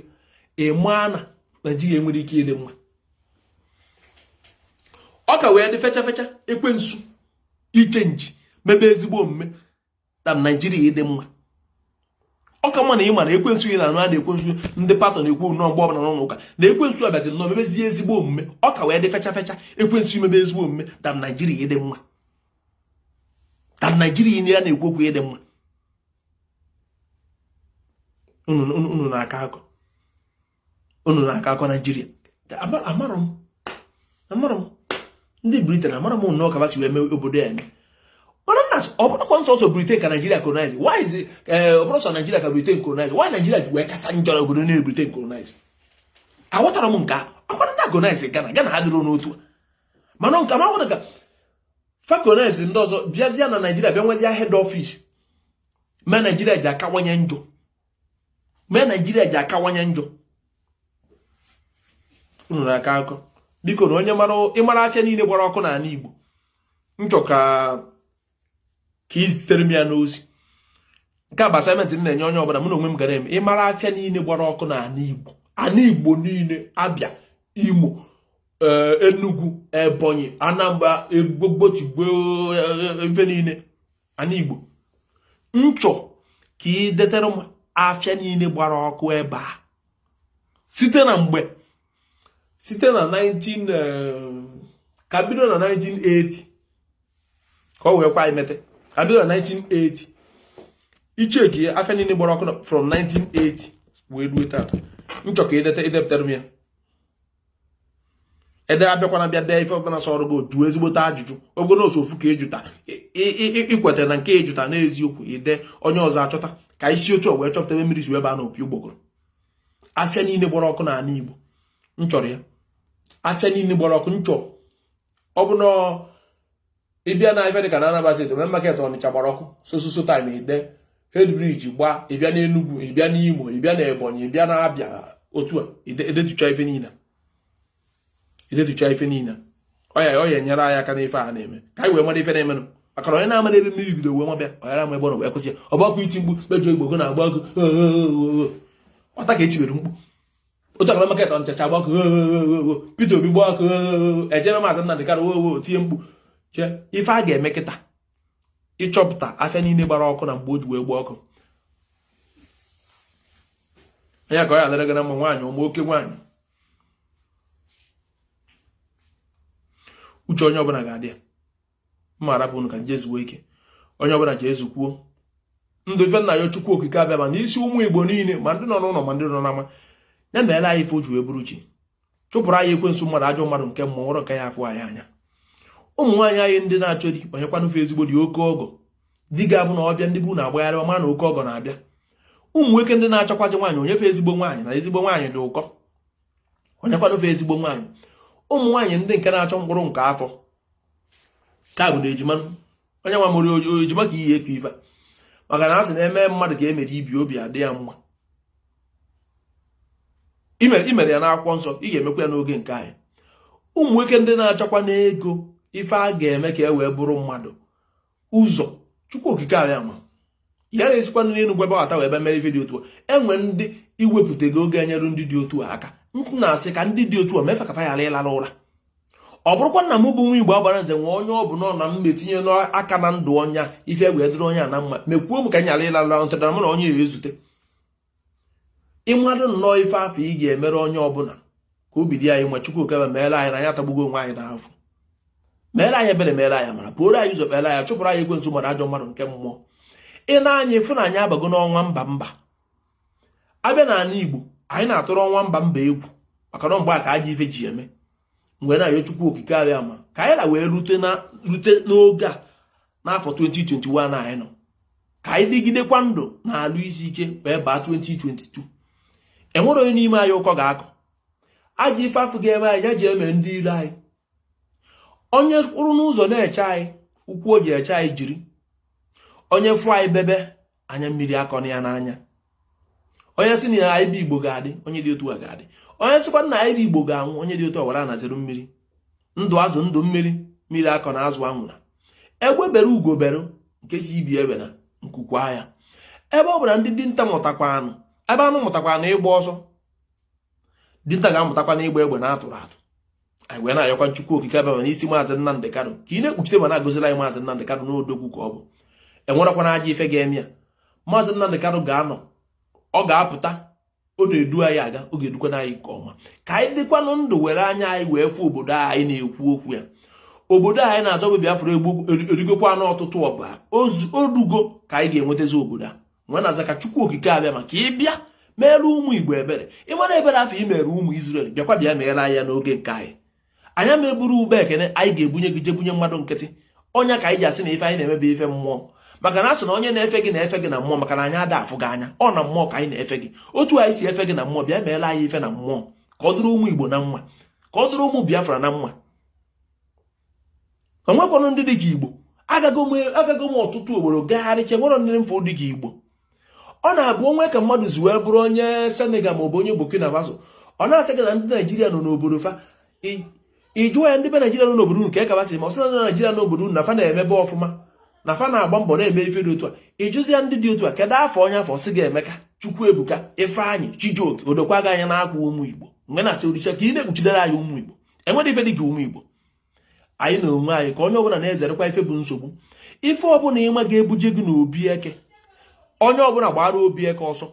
ị maa na Naijiria nwere ike ịdị mma ọ ka wee dị fecha ekwensu ichenji mebe ezigbo omume na Naijiria ịdị mma ọ ka mma na ị mara ekwensu ị na-anụ a na-ekwensu ndị pastọ na-ekwu nnọọ mgbe ọbụla n'ụlọ ụka na ekwensu abịaziri nnọọ mebezie ezigbo omume ọ ka wee dị fecha ekwensu mebe ezigbo omume na Naijiria ịdị mma na Naijiria na-ekwu okwu ịdị mma unu na-aka akọ unu na-aka akọ Nigeria amarọ m ndị Britain amarọ m nnọọ ka basi wee mee obodo ya eme ọ bụrụkwa nsọsọ Britain ka Nigeria colonize why is it ọ bụrụ sọ Nigeria ka Britain colonize why Nigeria ji wee kacha njọ obodo na Britain colonize aghọtara m nke akwara ndị colonize Ghana ha dịrị n'otu mana nke ma nwere ka fa colonize ndị ọzọ bịazịa na Nigeria bịa nwezịa head office mee Nigeria ji akawanye njọ unu na-aka akọ biko na onye ịmara afịa niile gbara ọkụ n'ala Igbo nchọ ka izitere m ya n'ozi nke a bụ assignment m na-enye onye ọbụla mụ na onwe m gara eme ịmara afịa niile gbara ọkụ n'ala Igbo niile Abịa Imo Enugu Ebonyi Anambra Egbotigbo ebe niile ala Igbo nchọ ka ị detere m afịa niile gbara ọkụ ebe a site na 19 ka bido na 1980 ka o wee kwa imete ka bido na 1980 icheki afịa niile gbara ọkụ from 1980 wee ruo tata nchọ ka idepụtara m ya ede abịakwana bịa dee ife ọbụla sọrọ gị otu ezigbote ajụjụ ogono osofu ka ejuta ikweta na nke ejuta n'eziokwu ide onye ọzọ achọta ka isi otu ọ wee chọpụta ebe mmiri si ebe a na opi ụgbọgọrọ afịa niile gbara ọkụ n'ala Igbo nchọrọ ya afịa niile gbara ọkụ nchọ ọ bụ na ịbịa na ife dịka na Anambra State ome market Ọnịcha gbara ọkụ sososo time ide head bridge gba ịbịa na Enugu ịbịa na Imo ịbịa na Ebonyi ịbịa na Abịa otu a edetucha ife niile ọ ya enyere anyị aka n'ife a na-eme ka anyị wee mara ife na-emenụ maka na onye na-amara ebe mmiri bido wee mabịa ọyara ma ebe ọ wee kwụsị ọgbakọ iti mkpu mejọ Igbo go na-agba agụ ọta ka etibere mkpu otu akara market Ọnịcha agbakọ Peter Obi gbakọ ejebe Maazị Nnamdi Kanu tie mkpu che ife a ga-eme kịta ịchọpụta afịa niile gbara ọkụ na mgbe o ji wee gba ọkụ onye ka ọ ya dịrị gị na mma nwaanyị ụmụ oke nwaanyị uche onye ọbụla ga-adị ya mma arapụ unu ka nje zuo ike onye ọbụla ji ezukwuo ndụ ife nna ya Chukwu okike abịa ma n'isi ụmụ Igbo niile ma ndị nọ n'ụlọ ma ndị nọ n'ama ya meela anyị ife o ji wee bụrụ chi chụpụrụ anyị ekwensu mmadụ ajọ mmadụ nke mmụọ nwụrụ nke ya afụ anyị anya ụmụ nwaanyị anyị ndị na-achọ di onye kwanụfe ezigbo dị oke ọgọ di ga-abụ na ọbịa ndị bụ na-agbagharị ọma na oke ọgọ na-abịa ụmụ nwoke ndị na-achọkwazi nwaanyị onye fe ezigbo nwaanyị na ezigbo nwaanyị dị ụkọ onye kwanụfe ezigbo nwaanyị ụmụ nwaanyị ndị nke na-achọ mkpụrụ nke afọ ka bụ na ejima onye nwa mụrụ ejima ka ihe eke ife maka na a sị na eme mmadụ ka emere ibi obi adị ya mma imere ya n'akwụkwọ nsọ ị ga-emekwa ya n'oge nke anyị ụmụ nwoke ndị na-achọkwa n'ego ife a ga-eme ka e wee bụrụ mmadụ ụzọ Chukwu okike abịa ma ya na-esikwa n'elu gwa gbata wee ebe mere ife dị otu a enwe ndị iwepụtaghị oge enyerụ ndị dị otu a aka nkụ na-asị ka ndị dị otu a mefe kafa ghara ịlara ụra ọ bụrụkwa nna m bụ nwa Igbo agbara nze nwe onye ọ bụ nọ na m metinye n'aka na ndụ ọnya ife wee dịrị onye a na mma mekwuo m ka nyara ịlara ntụtara m na onye ya ezute ịmadụ nnọọ ife afọ ị ga-emere onye ọbụla ka obi dị anyị nwa Chukwu okebe meere anyị na anyị atagbugo onwe anyị n'afọ meere anyị ebere meere anyị mara pụrụ anyị ụzọ kpere anyị chụpụrụ anyị ekwensu mmadụ ajọ mmadụ nke mmụọ ị na-anya ịfụ na anyị abago n'ọnwa mba abịa n'ala Igbo anyị na-atụrụ ọnwa mba egwu maka na mgbe a ka ajọ ife ji eme mgbe na-ayọ Chukwu okike abịa ma ka anyị na wee rute n'oge a n'afọ 2021 anyị nọ ka anyị dịgidekwa ndụ na-alụ isi ike wee baa 2022 enwere onye n'ime anyị ụkọ ga-akụ ajọ ife afọ ga-eme anyị ya ji eme ndị ire anyị onye kwụrụ n'ụzọ na-eche anyị ụkwụ o ji eche anyị jiri onye fụ anyị bebe anya mmiri akọna ya n'anya onye sị na anyị bụ Igbo ga-adị onye dị otu a ga-adị onye sịkwa na anyị bụ Igbo ga-anwụ onye dị otu a wara anaziri mmiri ndụ azụ ndụ mmiri akọ na azụ anwụra egbe bere ugo bere nke si ibi ebe na nkukwa ya ebe ọ bụla ndị dinta mụtakwanụ ebe anụ mụtakwa na ịgba ọsọ dinta ga-amụtakwa na ịgba egbe na atụrụ atụ anyị wee na-ayọkwa Chukwu okike abịa n'isi Maazị Nnamdi Kanu ka ị na-ekpuchite ma na-agozili anyị Maazị Nnamdi Kanu n'odogwu ka ọ bụ enwerekwana ajọ ife ga-eme ya Maazị Nnamdi Kanu ga-anọ ọ ga-apụta ọ na-edu anyị aga ọ ga-edukwana anyị nke ọma ka anyị dịkwanụ ndụ were anya anyị wee fụ obodo anyị na-ekwu okwu ya obodo anyị na-azọ bụ Biafra erigokwa n'ọtụtụ ọba odugo ka anyị ga-enwetazi obodo a nwee na-aza ka Chukwu okike abịa maka ịbịa meere ụmụ Igbo ebere. Ịmara ebere afọ imere ụmụ Israel bịakwa bịa meere anyị ya n'oge nke anyị. Anya meburu ube ekene anyị ga-ebunye gị jebunye mmadụ nkịtị. Ọnya ka anyị ji asị na ife anyị na-emebe ife mmụọ. Maka na asị na onye na-efe gị na mmụọ maka na anyị ada afụ gị anya. Ọ na mmụọ ka anyị na-efe gị. Otu anyị si efe gị na mmụọ bịa meere anyị ife na mmụọ ka ọ dịrị ụmụ Igbo na mma, ka ọ dịrị ụmụ Biafra na mma. Onwekwanụ ndị dị ka Igbo agago m ọtụtụ obodo gagharị chewere ndị mfọ dị ka Igbo. Ọ na-abụ onwe ka mmadụ si wee bụrụ onye Senegal ma ọ bụ onye Burkina Faso, ọ na-asị gị na ndị Naijiria nọ n'obodo fa, ịjụọ ya ndị be Naijiria nọ n'obodo nke kabasị ma ọ sị na Naijiria n'obodo na fa na-emebe ọfụma, na fa na-agba mbọ na-eme ife dị otu a. Ịjụzia ndị dị otu a kedu afọ onye afọ sị ga-Emeka, Chukwuebuka, Ifeanyị, Chijioke, odokwaga anya n'akwa ụmụ Igbo mgbe na-asị oricha ka ị na-ekpuchidere anyị ụmụ Igbo. Enwere ife dị ka ụmụ Igbo. Anyị na onwe anyị ka onye ọbụla na-ezerekwa ife bụ nsogbu. Ife ọbụla ịma ga-ebuje gị n'obi eke, onye ọbụla gbara obi eke ọsọ.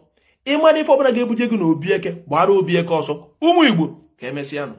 Ịma na ife ọbụla ga-ebuje gị n'obi eke gbara obi eke ọsọ. Ụmụ Igbo ka emesịa nụ.